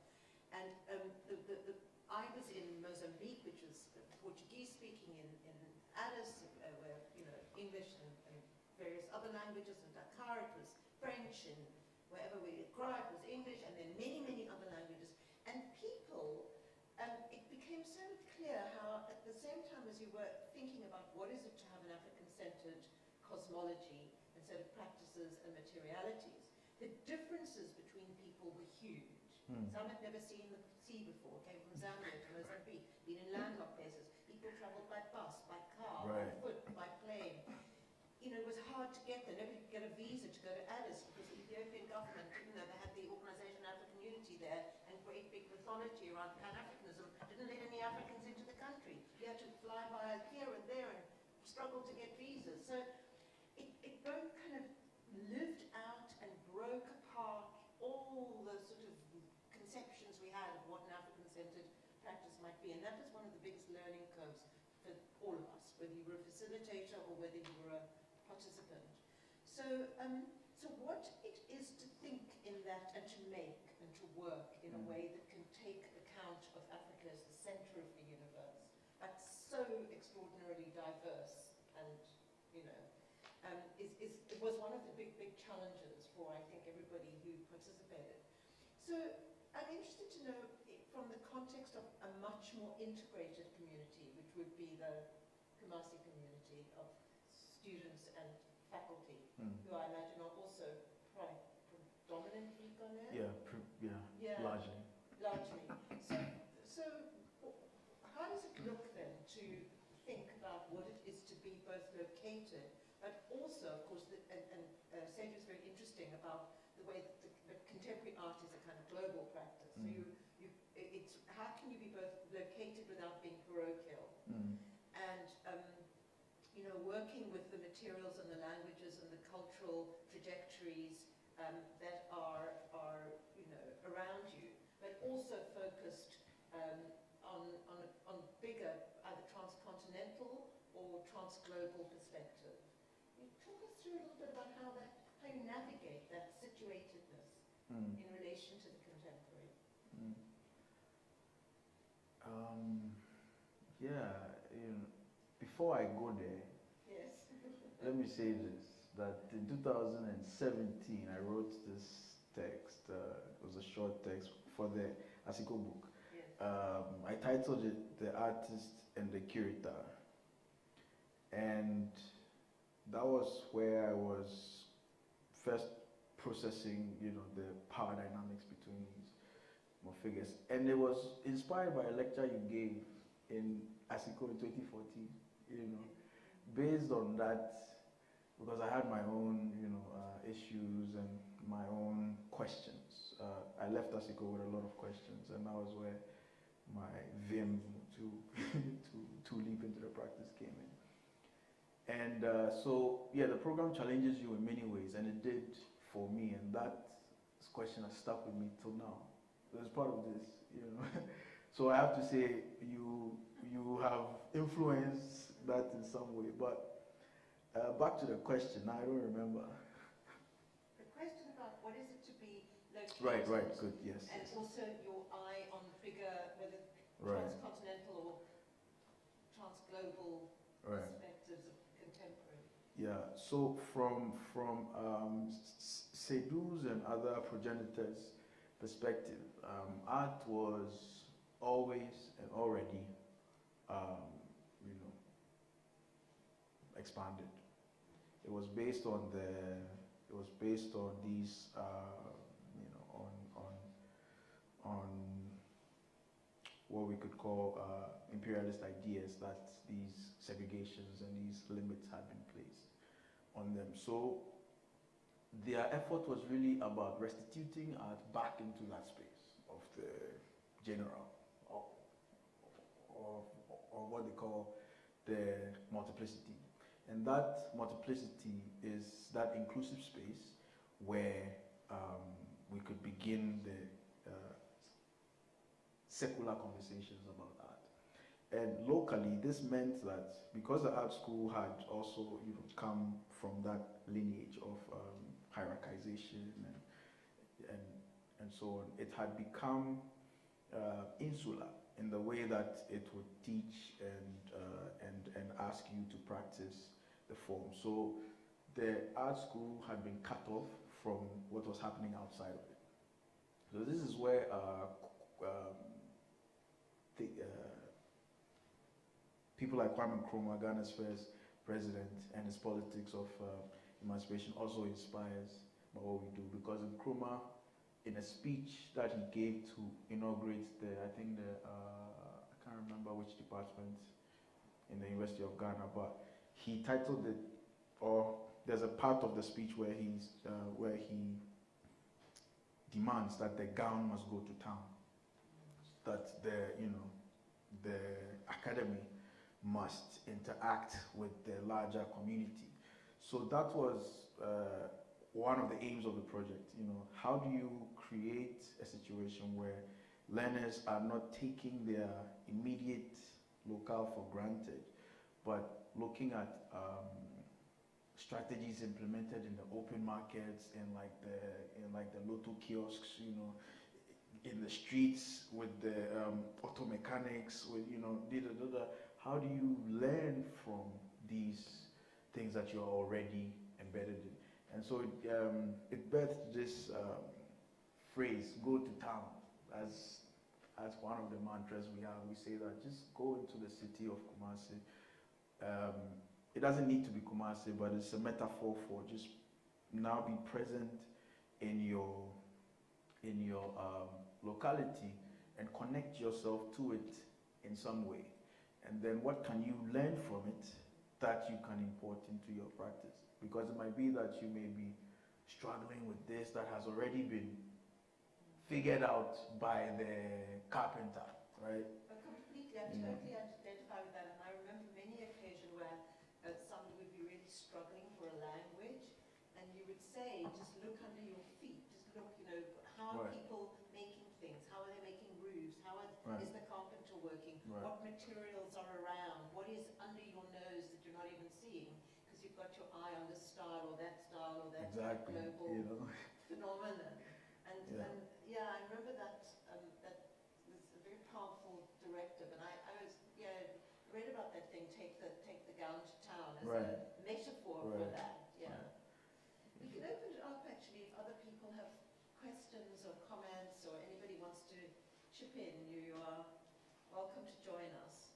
And I was in Mozambique, which was Portuguese-speaking, in Addis, where English and various other languages. In Dakar, it was French, and wherever we Garb, cosmology instead of practices and materialities. The differences between people were huge. Some had never seen the sea before, came from Zambia to Mozambique, been in landlocked places. People traveled by bus, by car, by foot, by plane. You know, it was hard to get there. Nobody could get a visa to go to Addis because the Ethiopian government, even though they had the Organization of African Unity there and great big mythology around Pan-Africanism, didn't let any Africans into the country. You had to fly by here and there and struggle to get visas. So it both kind of lived out and broke apart all the sort of conceptions we had of what an African-centered practice might be. And that was one of the biggest learning curves for all of us, whether you were a facilitator or whether you were a participant. So, so what it is to think in that and to make and to work in a way that can take account of Africa as the center of the universe, that's so extraordinarily diverse and, you know, it was one of the big challenges for, I think, everybody who participated. So I'm interested to know, from the context of a much more integrated community, which would be the Kumasi community of students and faculty, who I imagine are also predominantly Ghanaian? Yeah, largely. Largely. So how does it look then to think about what it is to be both located, but also, of course, Seid'ōu is very interesting about the way that contemporary art is a kind of global practice. So it's how can you be both located without being parochial, and you know, working with the materials and the languages and the cultural trajectories that are you know around you, but also focused on bigger either transcontinental or transglobal perspective. Can you talk us through a little bit about how you navigate that situatedness in relation to the contemporary? Yeah, you know, before I go there, yes. let me say this, that in 2017 I wrote this text, it was a short text for the ACASA book. Yes. I titled it The Artist and the Curator, and that was where I was first processing, you know, the power dynamics between these more figures. And it was inspired by a lecture you gave in ACASA in 2014, you know, based on that, because I had my own, you know, issues and my own questions. I left ACASA with a lot of questions, and that was where my vim to leap into the practice came in. And so, yeah, the program challenges you in many ways, and it did for me, and that question has stuck with me till now. So it's part of this, you know. So I have to say, you have influenced that in some way. But back to the question, I don't remember. The question about what is it to be located. Right, good, yes. And yes. also your eye on bigger, whether transcontinental or transglobal perspectives of contemporary. Yeah, so from seid'ōu's and other progenitors' perspective, art was always and already, you know, expanded. It was based on these, you know, on what we could call imperialist ideas that these segregations and these limits had been placed on them. So their effort was really about restituting art back into that space of the general, or what they call the multiplicity. And that multiplicity is that inclusive space where we could begin the secular conversations about art. And locally, this meant that because the art school had also, you know, come from that lineage of hierarchization and so on, it had become insular in the way that it would teach and ask you to practice the form. So the art school had been cut off from what was happening outside of it. So this is where people like Kwame Nkrumah, Ghana's first president, and his politics of emancipation also inspires by what we do. Because in Nkrumah, in a speech that he gave to inaugurate I can't remember which department in the University of Ghana, but he titled it, or there's a part of the speech where he demands that the gown must go to town, that the academy must interact with the larger community. So that was one of the aims of the project. How do you create a situation where learners are not taking their immediate locale for granted, but looking at strategies implemented in the open markets, in like the lotto kiosks, in the streets with the auto mechanics, with how do you learn from these things that you're already embedded in? And so it birthed this phrase, "Go to town," as one of the mantras we have. We say that just go into the city of Kumasi. It doesn't need to be Kumasi, but it's a metaphor for just now be present in your locality and connect yourself to it in some way. And then what can you learn from it that you can import into your practice? Because it might be that you may be struggling with this that has already been figured out by the carpenter, right? Completely, I totally identify with that. And I remember many occasions where somebody would be really struggling for a language, and you would say, just look under your feet, just look, how are people making things? How are they making roofs? Is the carpenter working? What materials are around? What is under your nose that you're not even seeing? Because you've got your eye on this style or that global phenomenon. And I remember that was a very powerful directive. And I was read about that thing, take the gown to town as a metaphor for that. Yeah. We can open it up actually if other people have questions or comments or anybody wants to chip in. You are welcome to join us.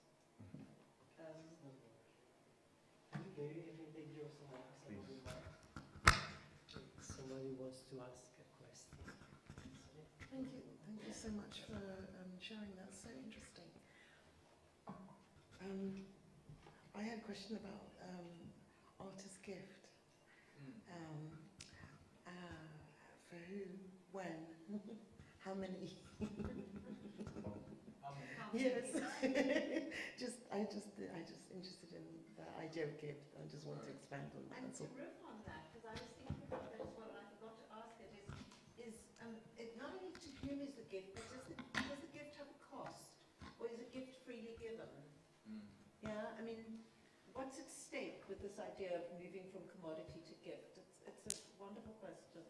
Somebody wants to ask a question. Thank you so much for sharing that. So interesting. I had a question about artist gift. For who, when, how many? Yes. I just interested in the idea of gift. I just want to expand on that. And to riff on that, because I was thinking about that as well, and I forgot to ask it, is not only to whom is the gift, but does the gift have a cost? Or is a gift freely given? Yeah, I mean, what's at stake with this idea of moving from commodity to gift? It's a wonderful question.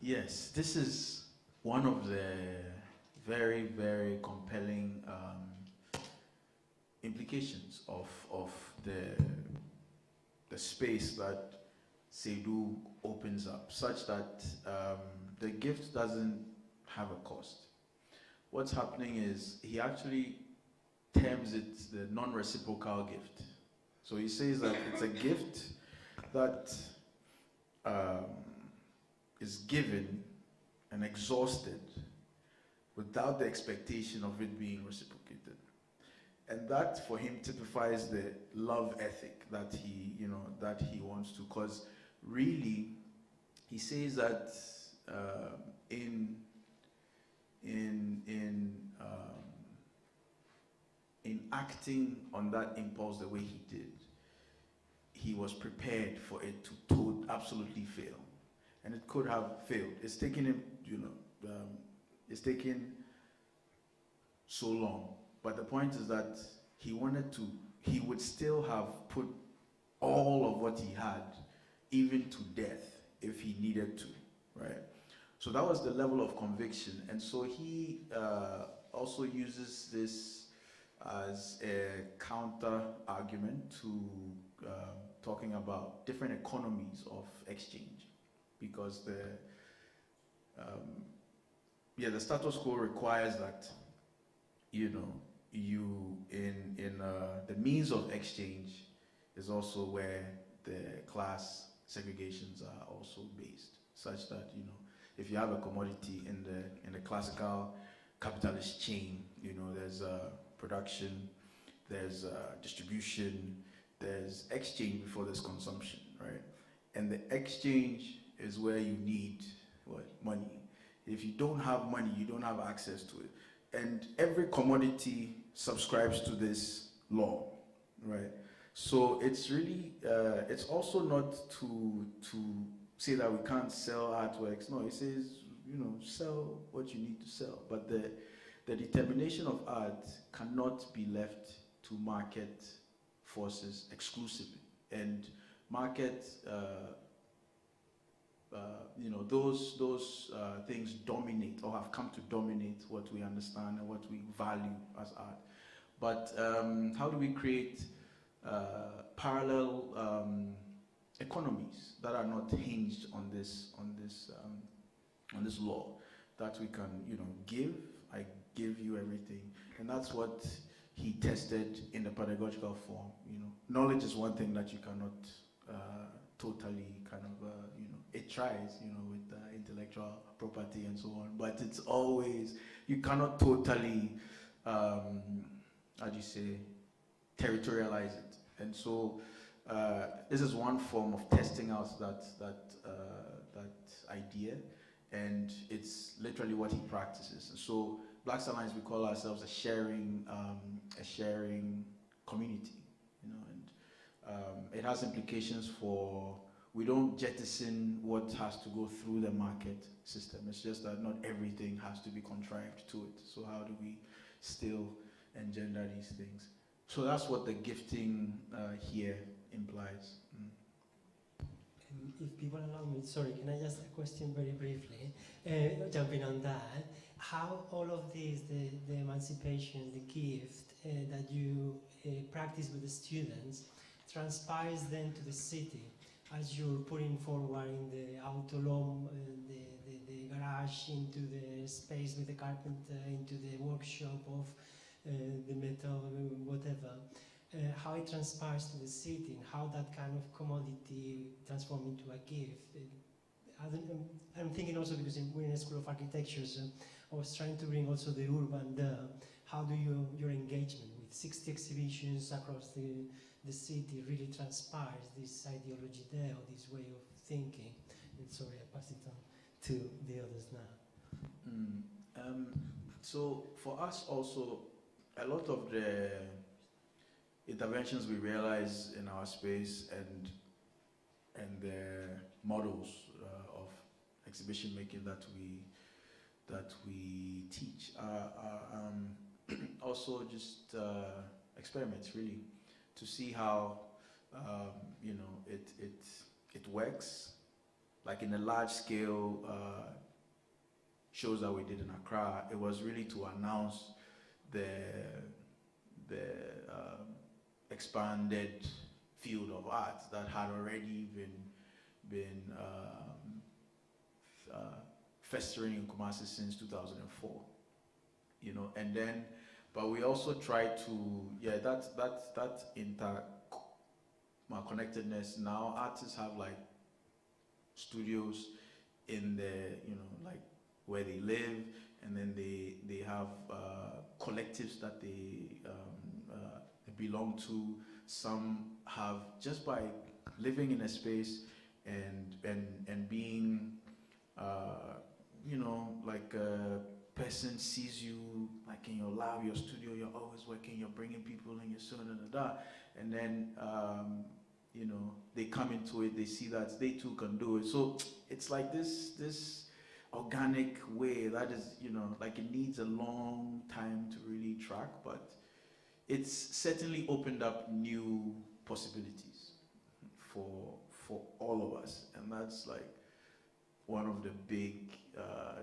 Yes, this is one of the very, very compelling implications of the space that seid'ōu opens up, such that the gift doesn't have a cost. What's happening is he actually terms it the non-reciprocal gift. So he says that it's a gift that is given and exhausted without the expectation of it being reciprocated. And that for him typifies the love ethic that he wants to, because really he says that in acting on that impulse the way he did, he was prepared for it to absolutely fail. And it could have failed. It's taken him, it's taken so long. But the point is that he would still have put all of what he had, even to death, if he needed to, right? So that was the level of conviction. And so he also uses this as a counter argument to talking about different economies of exchange. Because the status quo requires that you know, you the means of exchange is also where the class segregations are also based, such that, you know, if you have a commodity in the classical capitalist chain, you know, there's production, there's distribution, there's exchange before there's consumption, right? And the exchange is where you need what? Money. If you don't have money, you don't have access to it. And every commodity subscribes to this law, right? So it's really, it's also not to say that we can't sell artworks. No, it says, you know, sell what you need to sell. But the determination of art cannot be left to market forces exclusively. And market, you know, those things dominate or have come to dominate what we understand and what we value as art. But how do we create parallel economies that are not hinged on this law, that we can, you know, I give you everything, and that's what he tested in the pedagogical form. You know, knowledge is one thing that you cannot totally kind of, you know, it tries, you know, with intellectual property and so on, but it's always, you cannot totally, how do you say, territorialize it. And so this is one form of testing out that idea, and it's literally what he practices. And so blaxTARLINES, we call ourselves a sharing community, you know, and it has implications for, we don't jettison what has to go through the market system. It's just that not everything has to be contrived to it. So how do we still engender these things? So that's what the gifting here implies. If people allow me, sorry, can I just a question very briefly, jumping on that, how all of this, the emancipation, the gift that you practice with the students, transpires then to the city, as you're putting forward in the autolom, the garage, into the space with the carpenter, into the workshop of the metal, whatever, how it transpires to the city, and how that kind of commodity transforms into a gift. I'm thinking also because we're in a school of architecture, so I was trying to bring also the urban there. How do your engagement with 60 exhibitions across the city really transpires this ideology there, or this way of thinking? And sorry, I pass it on to the others now. So for us also, a lot of the interventions we realize in our space and the models of exhibition making that we teach are also just experiments, really, to see how you know, it works. Like in a large scale shows that we did in Accra, it was really to announce the expanded field of art that had already been festering in Kumasi since 2004, you know. And then, but we also try to, that interconnectedness. Now artists have like studios in the, you know, like where they live, and then they have collectives that they belong to. Some have, just by living in a space and being, you know, like a person sees you, like in your lab, your studio, you're always working, you're bringing people in, you're so and then you know, they come into it, they see that they too can do it. So it's like this organic way that is, you know, like it needs a long time to really track, but it's certainly opened up new possibilities for all of us, and that's like one of the big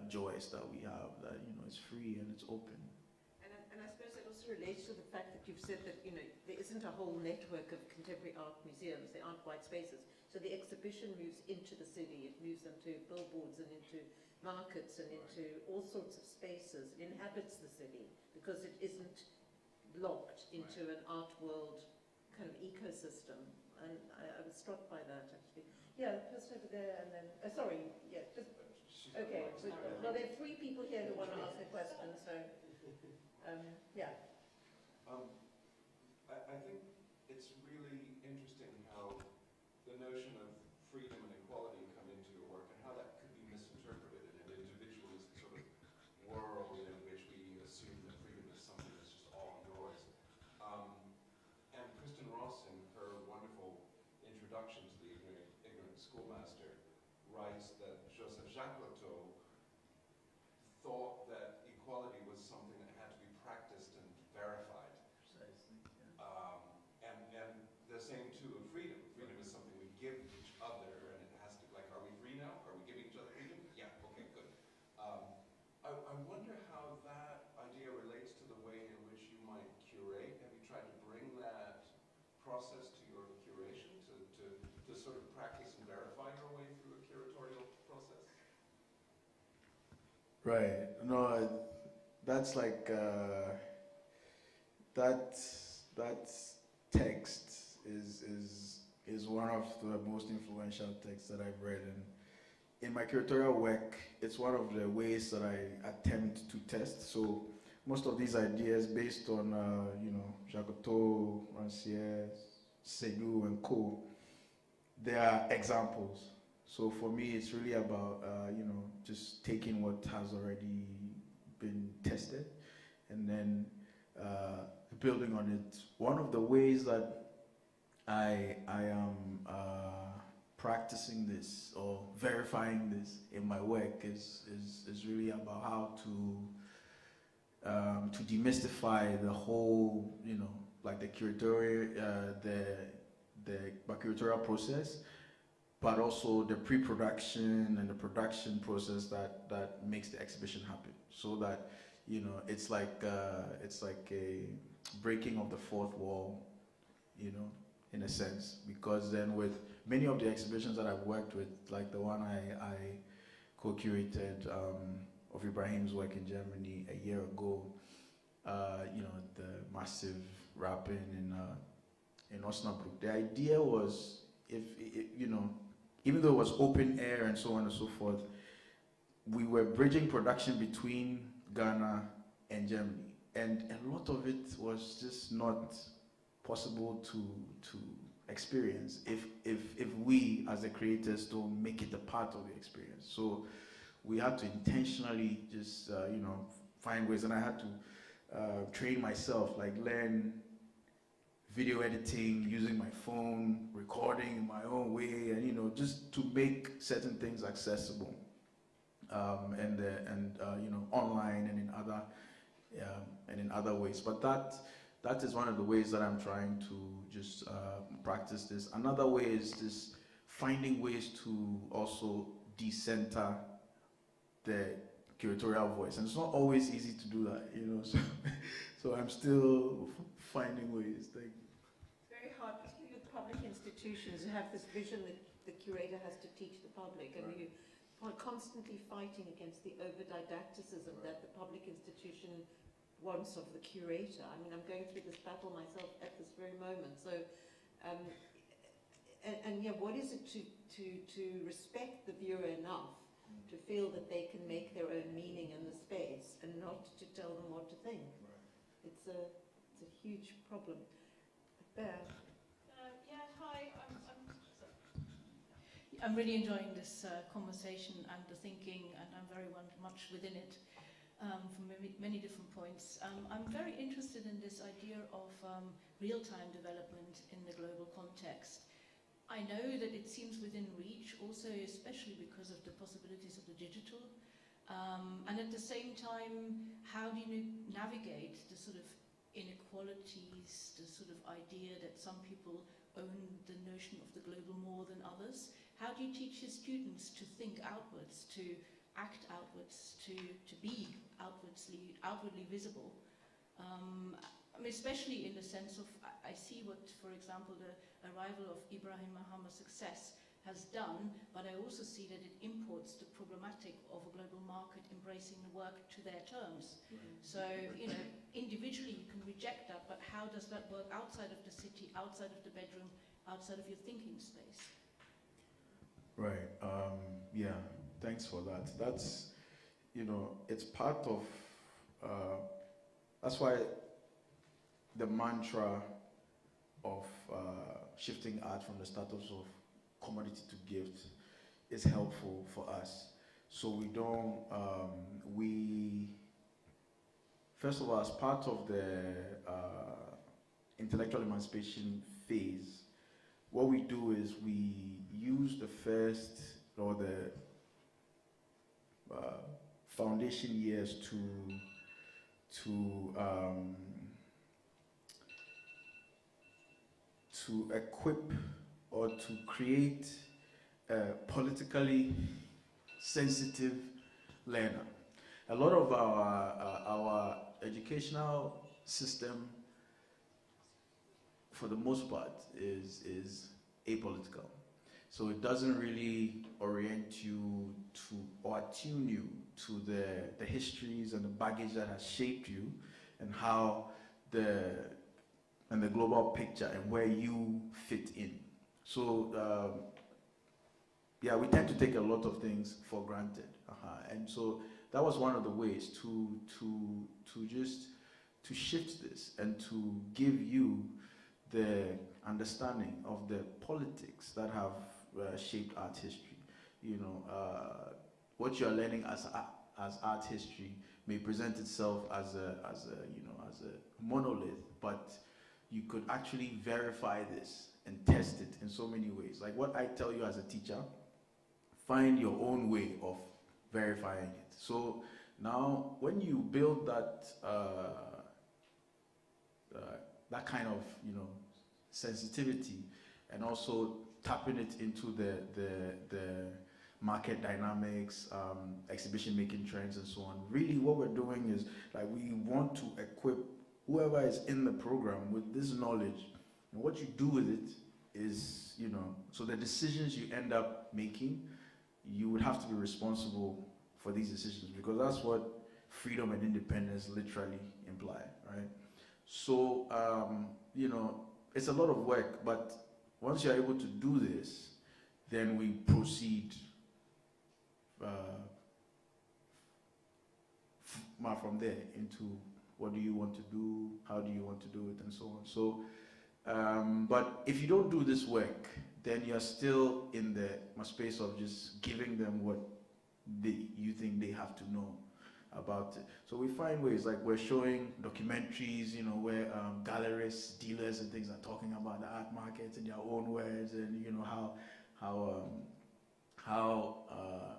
joys that we have, that, you know, it's free and it's open. And I suppose it also relates to the fact that you've said that, you know, there isn't a whole network of contemporary art museums, there aren't white spaces. So the exhibition moves into the city, it moves them to billboards and into markets and into all sorts of spaces. It inhabits the city because it isn't locked into an art world kind of ecosystem. And I was struck by that, actually. Yeah, just over there, and then, sorry, yeah, just, okay. Well, there are 3 people here who want to ask a question, so, yeah. I think it's really interesting how the notion of freedom and equality come into your work and how that could be misinterpreted in an individualist sort of world in which we assume that freedom is something that's just all yours. And Kristen Ross, in her wonderful introduction to the Ignorant Schoolmaster, writes that Joseph Jacques-Loto thought that equality was something that had to be practiced and verified. Precisely. Yeah. And the same too of freedom. Freedom is something we give each other, and it has to, like, are we free now? Are we giving each other freedom? Yeah, okay, good. I wonder how that idea relates to the way in which you might curate. Have you tried to bring that process to your curation, to sort of practice and verify your way through a curatorial process? Right. No, that's like that text is one of the most influential texts that I've read, and in my curatorial work, it's one of the ways that I attempt to test. So most of these ideas, based on Jacques-Loto, Rancière, seid'ōu, and co, they are examples. So for me, it's really about just taking what has already been tested and then building on it. One of the ways that I am practicing this or verifying this in my work is really about how to demystify the whole, like the curatorial, the curatorial process, but also the pre-production and the production process that makes the exhibition happen. So that it's like a breaking of the fourth wall, in a sense, because then with many of the exhibitions that I've worked with, like the one I co-curated of Ibrahim's work in Germany a year ago, the massive rapping in Osnabrück. The idea was, even though it was open air and so on and so forth, we were bridging production between Ghana and Germany, and a lot of it was just not possible to experience if we as the creators don't make it a part of the experience. So we had to intentionally just find ways, and I had to train myself, like learn video editing, using my phone, recording in my own way, and just to make certain things accessible, and online and in other ways. But that is one of the ways that I'm trying to just practice this. Another way is just finding ways to also decenter the curatorial voice, and it's not always easy to do that, so I'm still finding ways. Like, It's very hard, particularly with public institutions, who have this vision that the curator has to teach the public, and you are constantly fighting against the over-didacticism that the public institution wants of the curator. I mean, I'm going through this battle myself at this very moment. So, what is it to respect the viewer enough to feel that they can make their own meaning in the space and not to tell them what to think? Right. It's a huge problem. Bear. Yeah, hi. I'm really enjoying this conversation and the thinking, and I'm very much within it. From many different points. I'm very interested in this idea of real-time development in the global context. I know that it seems within reach, also especially because of the possibilities of the digital. And at the same time, how do you navigate the sort of inequalities, the sort of idea that some people own the notion of the global more than others? How do you teach your students to think outwards, to act outwards, to be outwardly visible? I mean, especially in the sense of, I see what, for example, the arrival of Ibrahim Mahama's success has done, but I also see that it imports the problematic of a global market embracing the work to their terms. So, you know, individually you can reject that, but how does that work outside of the city, outside of the bedroom, outside of your thinking space? Right. Yeah. Thanks for that. That's, you know, it's part of. That's why the mantra of shifting art from the status of commodity to gift is helpful for us. So we don't. First of all, as part of the intellectual emancipation phase, what we do is we use the first or the foundation years to equip or to create a politically sensitive learner. A lot of our educational system, for the most part, is apolitical. So it doesn't really orient you to or attune you to the histories and the baggage that has shaped you and how the global picture and where you fit in. So yeah, we tend to take a lot of things for granted, and so that was one of the ways to shift this and to give you the understanding of the politics that have shaped art history. You know, what you are learning as art history may present itself as a monolith, but you could actually verify this and test it in so many ways. Like what I tell you as a teacher, find your own way of verifying it. So now, when you build that that kind of sensitivity, and also tapping it into the market dynamics, exhibition making trends, and so on. Really, what we're doing is like we want to equip whoever is in the program with this knowledge, and what you do with it is, so the decisions you end up making, you would have to be responsible for these decisions, because that's what freedom and independence literally imply, right? So, it's a lot of work, but once you're able to do this, then we proceed from there into what do you want to do, how do you want to do it, and so on. So, but if you don't do this work, then you're still in the space of just giving them what you think they have to know about it. So we find ways, like we're showing documentaries, where gallerists, dealers, and things are talking about the art market in their own words, and how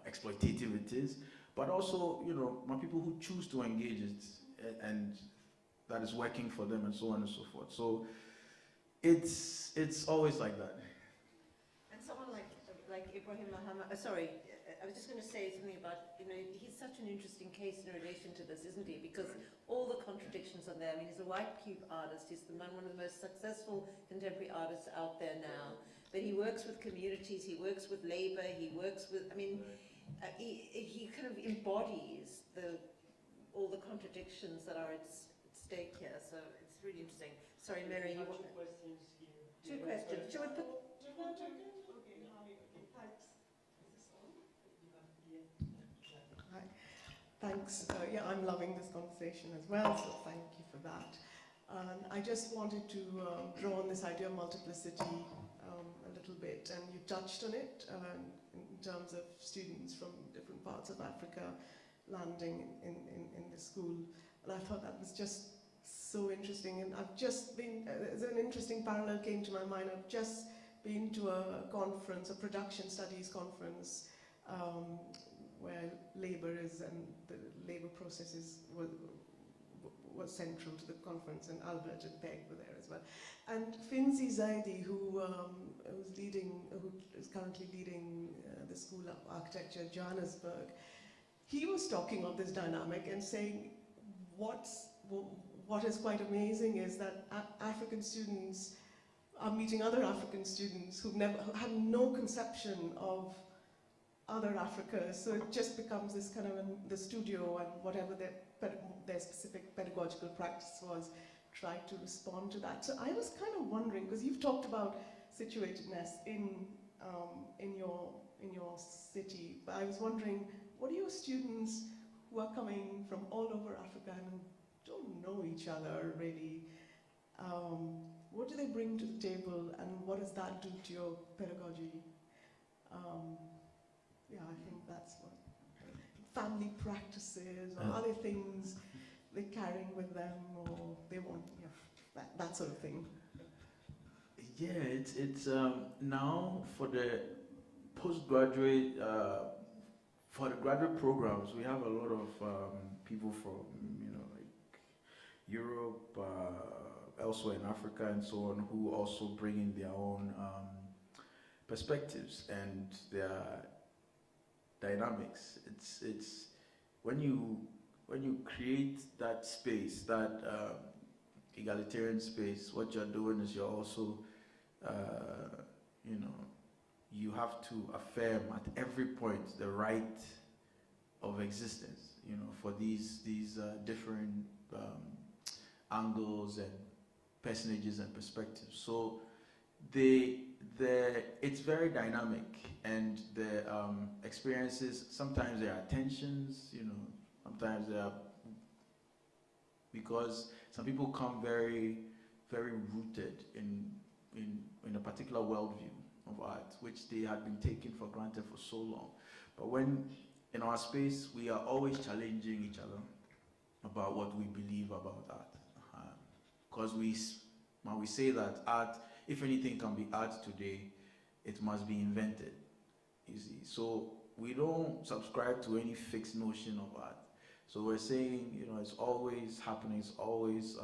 exploitative it is. But also, my people who choose to engage it, and that is working for them, and so on and so forth. So it's always like that. And someone like Ibrahim Mahama, I was just going to say something about, he's such an interesting case in relation to this, isn't he? Because all the contradictions are there. I mean, he's a white cube artist. He's one of the most successful contemporary artists out there now. But he works with communities, he works with labor, he works with, he kind of embodies all the contradictions that are at stake here. So it's really interesting. Sorry, Mary, you want... Two questions here. Two questions. Should we put... Hi. Thanks. Yeah, I'm loving this conversation as well, so thank you for that. I just wanted to draw on this idea of multiplicity a little bit, and you touched on it in terms of students from different parts of Africa landing in the school, and I thought that was just so interesting. And I've just been, there's an interesting parallel came to my mind. I've just been to a conference, a production studies conference, where labor is, and the labor processes was central to the conference, and Albert and Peg were there as well. And Finzi Zaidi, who is currently leading the School of Architecture Johannesburg, he was talking of this dynamic and saying, what is quite amazing is that African students are meeting other African students who had no conception of other Africa. So it just becomes this kind of the studio and whatever their specific pedagogical practice was, try to respond to that. So I was kind of wondering, because you've talked about situatedness in your city, but I was wondering, what are your students who are coming from all over Africa and don't know each other really? What do they bring to the table, and what does that do to your pedagogy? Yeah, I think that's what family practices or other things they're carrying with them, or they want, that sort of thing. Yeah, it's now for the postgraduate, for the graduate programs, we have a lot of people from, like Europe, elsewhere in Africa and so on, who also bring in their own perspectives and their dynamics. It's when you create that space, that egalitarian space, what you're doing is you're also, you have to affirm at every point the right of existence, for these different angles and personages and perspectives. So it's very dynamic, and the experiences, sometimes there are tensions, sometimes there are, because some people come very, very rooted in a particular worldview of art, which they had been taken for granted for so long. But when in our space, we are always challenging each other about what we believe about art. Because when we say that art, if anything can be art today, it must be invented, you see. So we don't subscribe to any fixed notion of art. So we're saying, it's always happening, it's always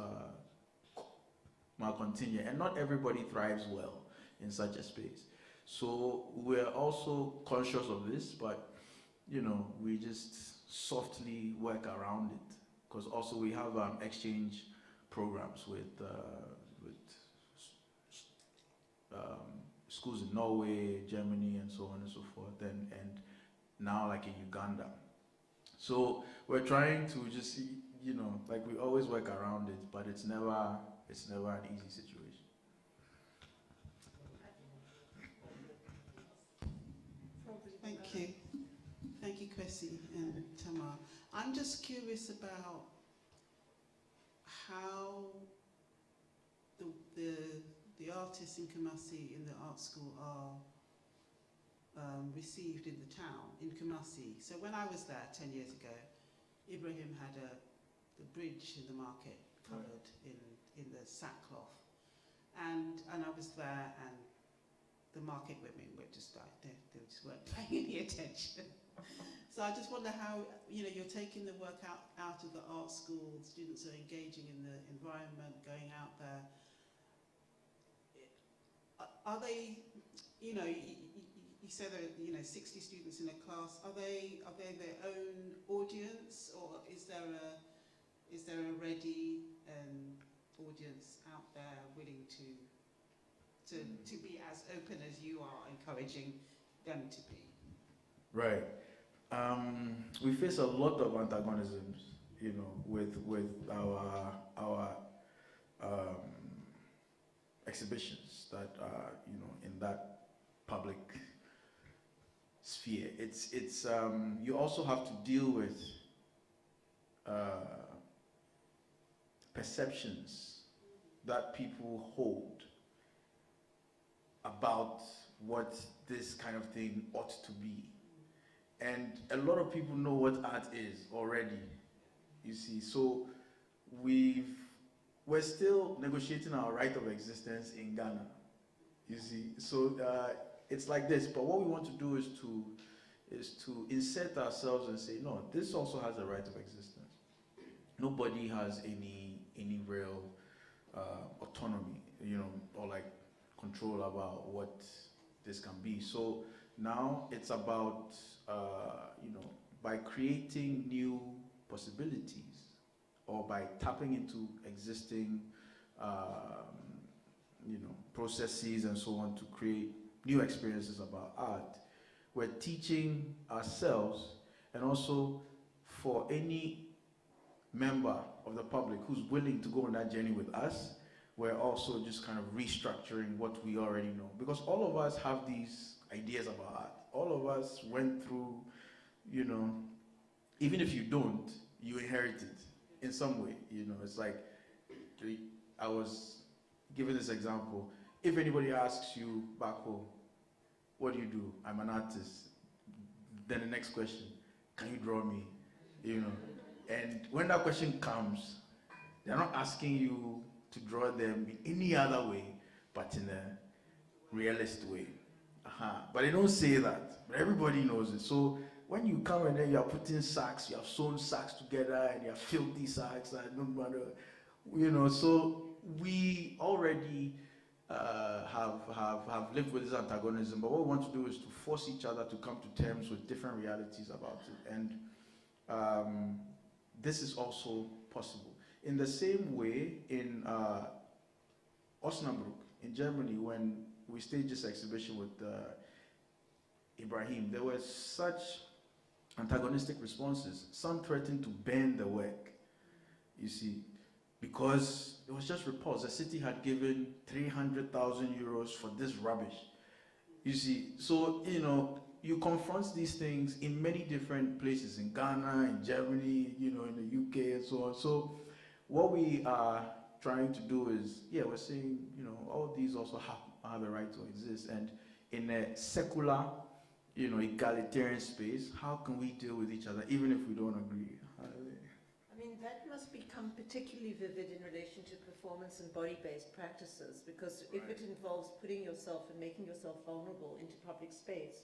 continuing, and not everybody thrives well in such a space. So we're also conscious of this, but we just softly work around it, because also we have exchange programs with schools in Norway, Germany, and so on and so forth, and now like in Uganda. So we're trying to just, like we always work around it, but it's never an easy situation. Thank you. Thank you, Kwasi and Tamar. I'm just curious about how the artists in Kumasi in the art school are received in the town, in Kumasi. So when I was there 10 years ago, Ibrahim had the bridge in the market covered in the sackcloth. And I was there, and the market women were just like, they just weren't paying any attention. So I just wonder how, you're taking the work out of the art school, students are engaging in the environment, going out there. Are they, you said there are, 60 students in a class. Are they their own audience, or is there a ready audience out there willing to be as open as you are encouraging them to be? Right. We face a lot of antagonisms, with our exhibitions that are, in that public sphere. It's you also have to deal with perceptions that people hold about what this kind of thing ought to be. And a lot of people know what art is already, you see. So we're still negotiating our right of existence in Ghana, you see. So it's like this, but what we want to do is to insert ourselves and say, no, this also has a right of existence. Nobody has any real autonomy, or like control about what this can be. So now it's about, by creating new possibilities or by tapping into existing processes and so on to create new experiences about art. We're teaching ourselves, and also for any member of the public who's willing to go on that journey with us, we're also just kind of restructuring what we already know. Because all of us have these ideas about art. All of us went through, even if you don't, you inherit it in some way. It's like, I was given this example. If anybody asks you back home, what do you do? I'm an artist. Then the next question, can you draw me? And when that question comes, they're not asking you to draw them in any other way, but in a realist way. But they don't say that, but everybody knows it. So when you come and then you are putting sacks, you have sewn sacks together, and you have filthy sacks, and no matter, so we already have lived with this antagonism, but what we want to do is to force each other to come to terms with different realities about it. And this is also possible. In the same way, in Osnabrück, in Germany, when we staged this exhibition with Ibrahim, there were such antagonistic responses. Some threatened to ban the work, you see, because it was just repulsed. The city had given 300,000 euros for this rubbish, you see. So, you confront these things in many different places, in Ghana, in Germany, in the UK, and so on. So what we are trying to do is, we're saying, all these also have a right to exist. And in a secular, egalitarian space, how can we deal with each other, even if we don't agree? I mean, that must become particularly vivid in relation to performance and body-based practices, because if it involves putting yourself and making yourself vulnerable into public space,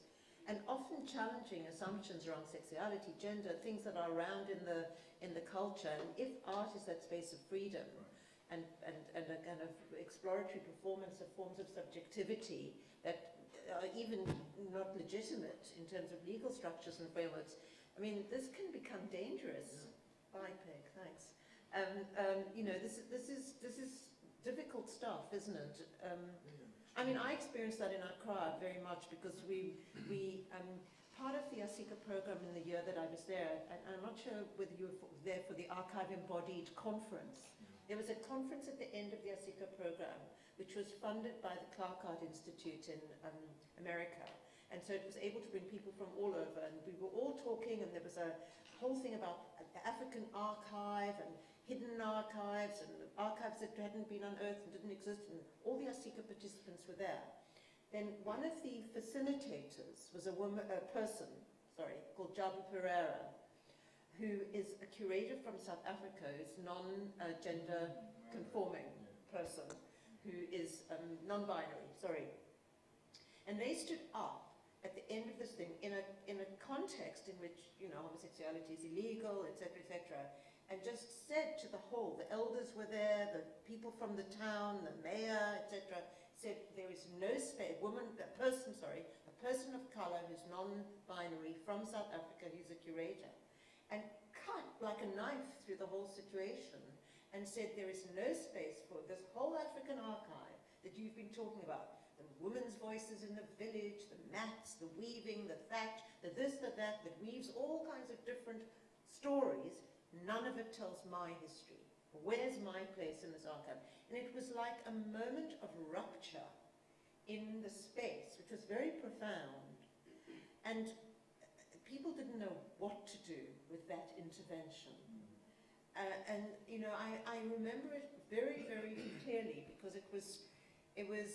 and often challenging assumptions around sexuality, gender, things that are around in the culture, and if art is that space of freedom, and a kind of exploratory performance of forms of subjectivity that are even not legitimate in terms of legal structures and frameworks, I mean, this can become dangerous. Bye, Peg, thanks. This is difficult stuff, isn't it? I mean, I experienced that in Accra very much, because we part of the ACASA program in the year that I was there, and I'm not sure whether you were there for the Archive Embodied conference. There was a conference at the end of the ACASA program, which was funded by the Clark Art Institute in America. And so it was able to bring people from all over, and we were all talking, and there was a whole thing about the African archive and hidden archives and archives that hadn't been unearthed and didn't exist, and all the ACASA participants were there. Then one of the facilitators was a person called Jabu Pereira, who is a curator from South Africa, who's non-gender conforming person, who is non-binary, And they stood up at the end of this thing in a context in which, homosexuality is illegal, etc., and just said to the whole, the elders were there, the people from the town, the mayor, etc., said there is no space, a person of color who's non-binary from South Africa, who's a curator, and cut like a knife through the whole situation and said there is no space for this whole African archive that you've been talking about. The women's voices in the village, the mats, the weaving, the thatch, the this, the that weaves all kinds of different stories. None of it tells my history. Where's my place in this archive? And it was like a moment of rupture in the space, which was very profound. And people didn't know what to do with that intervention. I remember it very, very clearly, because it was,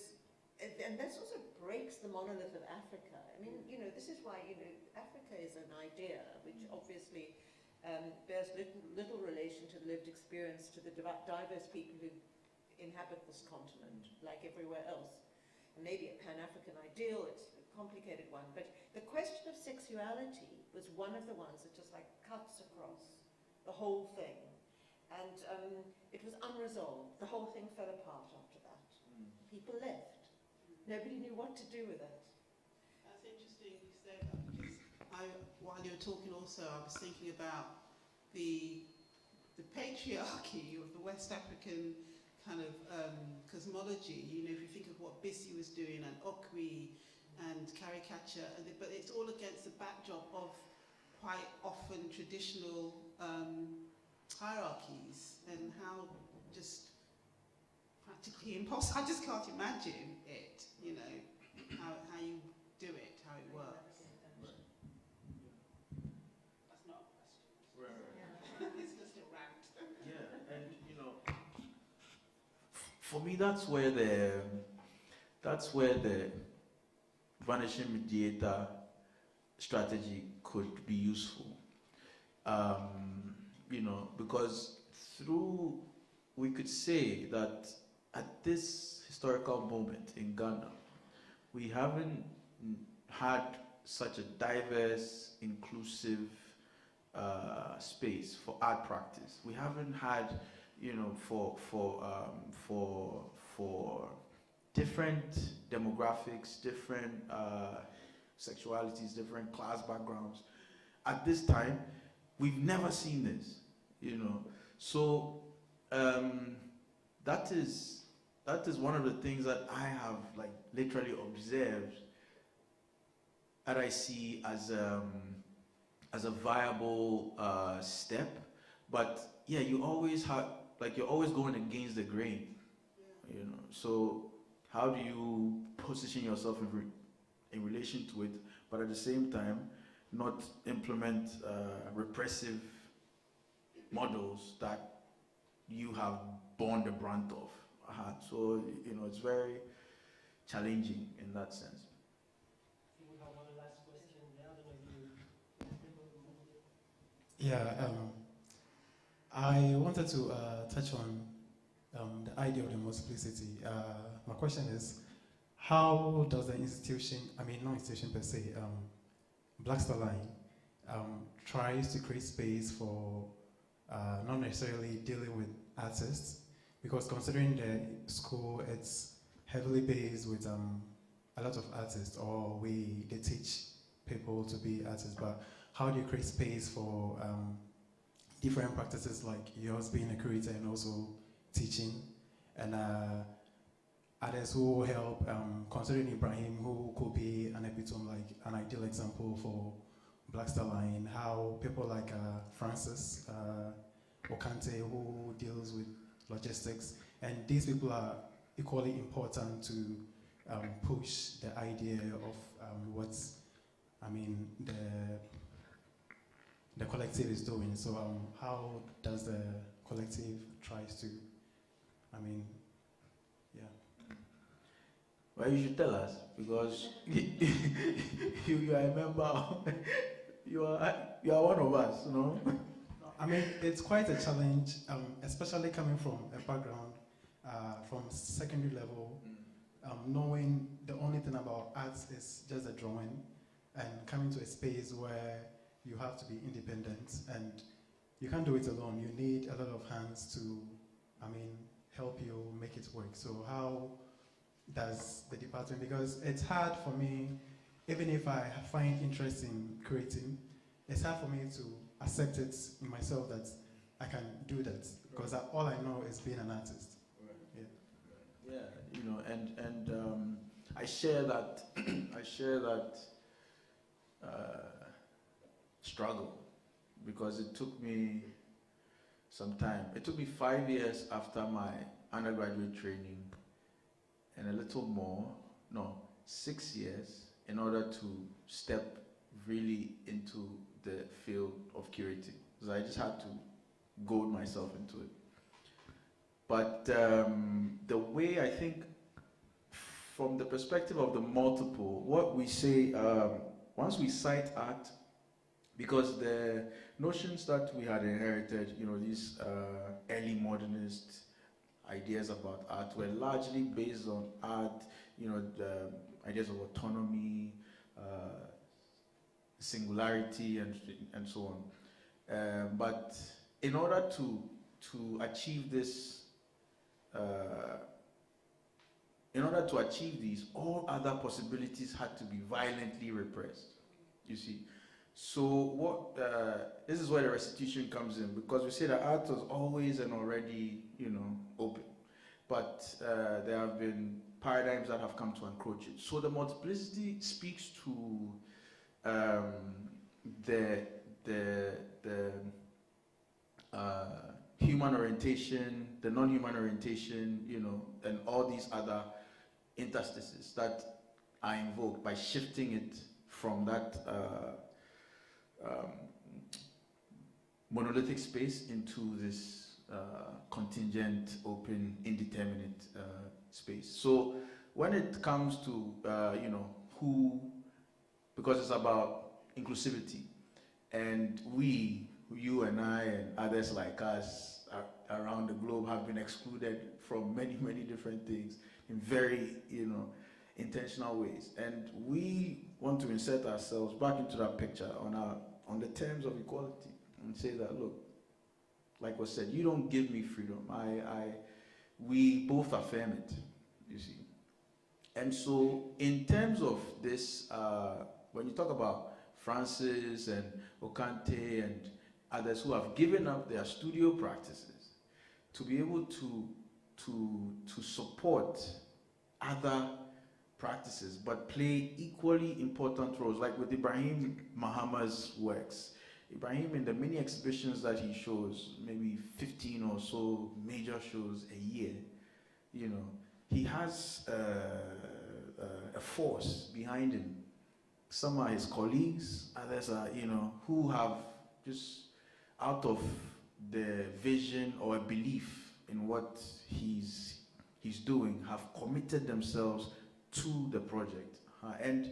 and this also breaks the monolith of Africa. I mean, this is why, Africa is an idea which obviously bears little relation to the lived experience, to the diverse people who inhabit this continent, like everywhere else. And maybe a Pan-African ideal, it's a complicated one, but the question of sexuality was one of the ones that just like cuts across the whole thing. And it was unresolved. The whole thing fell apart after that. People left. Nobody knew what to do with it. That's interesting you say that, because while you were talking also, I was thinking about the the patriarchy of the West African kind of cosmology. You know, if you think of what Bissy was doing and Okwi and kąrî'kāchä, but it's all against the backdrop of quite often traditional hierarchies, and how just practically impossible. I just can't imagine it, you know, how you do it, how it works. That's not a question. Right. It's just a rant. Yeah, and you know, for me, that's where the vanishing mediator strategy could be useful. You know, because we could say that at this historical moment in Ghana, we haven't had such a diverse, inclusive space for art practice. We haven't had, you know, for different demographics, different sexualities, different class backgrounds. At this time, we've never seen this, you know. So that is one of the things that I have like literally observed, that I see as a viable step. But yeah, you always have, like, you're always going against the grain, you know. So how do you position yourself in relation to it, but at the same time not implement repressive models that you have borne the brunt of? So, you know, it's very challenging in that sense. We have one last question. I don't know if you... Yeah, I wanted to touch on the idea of the multiplicity. My question is, how does the institution, not institution per se, blaxTARLINE tries to create space for not necessarily dealing with artists, because considering the school, it's heavily based with a lot of artists, or they teach people to be artists, but how do you create space for different practices like yours, being a curator and also teaching, and others who will help, considering Ibrahim, who could be an epitome, like an ideal example for blaxTARLINE, how people like Francis Okante, who deals with logistics, and these people are equally important to push the idea of what the collective is doing. So how does the collective tries to, Well, you should tell us, because you are a member, you are one of us, you know? It's quite a challenge, especially coming from a background from secondary level, knowing the only thing about arts is just a drawing, and coming to a space where you have to be independent, and you can't do it alone. You need a lot of hands to, help you make it work. So how does the department, because it's hard for me, even if I find interest in creating, it's hard for me to accept it in myself that I can do that, because all I know is being an artist. Right. Yeah, and I share that struggle, because it took me some time. It took me 5 years after my undergraduate training, and a little more, 6 years, in order to step really into the field of curating. So I just had to goad myself into it. But the way, I think, from the perspective of the multiple, what we say, once we cite art, because the notions that we had inherited, these early modernist ideas about art were largely based on art, the ideas of autonomy, singularity, and so on. But in order to achieve this, all other possibilities had to be violently repressed, you see. So what this is where the restitution comes in, because we say that art was always and already, open, but there have been paradigms that have come to encroach it. So the multiplicity speaks to the human orientation, the non-human orientation, and all these other interstices that are invoked by shifting it from that monolithic space into this contingent, open, indeterminate space. So when it comes to who, because it's about inclusivity, and you and I and others like us around the globe have been excluded from many, many different things in very, intentional ways, and we want to insert ourselves back into that picture on the terms of equality and say that, look, like was said, you don't give me freedom. We both affirm it, you see. And so in terms of this, when you talk about Francis and Okante and others who have given up their studio practices to be able to support other practices but play equally important roles, like with Ibrahim Mahama's works. Ibrahim, in the many exhibitions that he shows, maybe 15 or so major shows a year, he has a force behind him. Some are his colleagues, others are, who have just out of the vision or a belief in what he's doing, have committed themselves to the project. And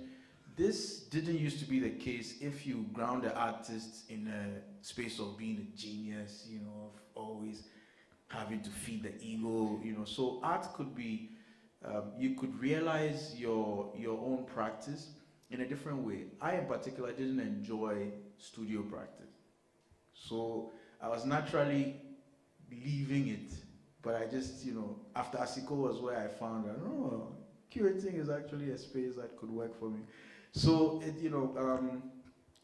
this didn't used to be the case if you ground the artist in a space of being a genius, of always having to feed the ego, So art could be, you could realize your own practice in a different way. I in particular didn't enjoy studio practice. So I was naturally leaving it, but I just, after ASICO was where I found out, curating is actually a space that could work for me. So,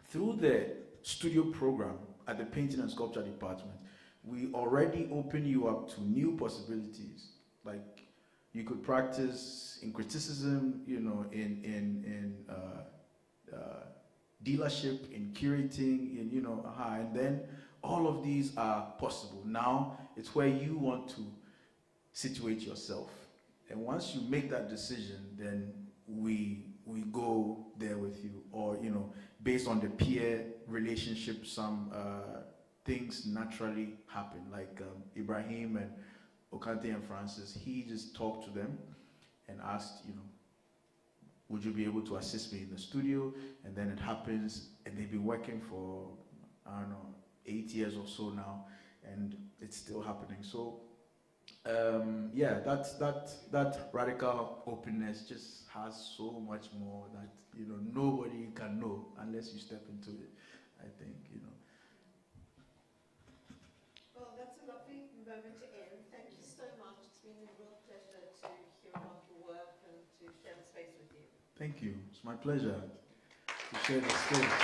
through the studio program at the Painting and Sculpture Department, we already open you up to new possibilities. Like, you could practice in criticism, in dealership, in curating, and then all of these are possible. Now, it's where you want to situate yourself. And once you make that decision, then we go there with you, or based on the peer relationship, some things naturally happen. Like Ibrahim and Okante and Francis, he just talked to them and asked, would you be able to assist me in the studio? And then it happens, and they've been working for 8 years or so now, and it's still happening. So. That radical openness just has so much more that nobody can know unless you step into it, I think. Well, that's a lovely moment to end. Thank you so much. It's been a real pleasure to hear about your work and to share the space with you. Thank you. It's my pleasure to share the space.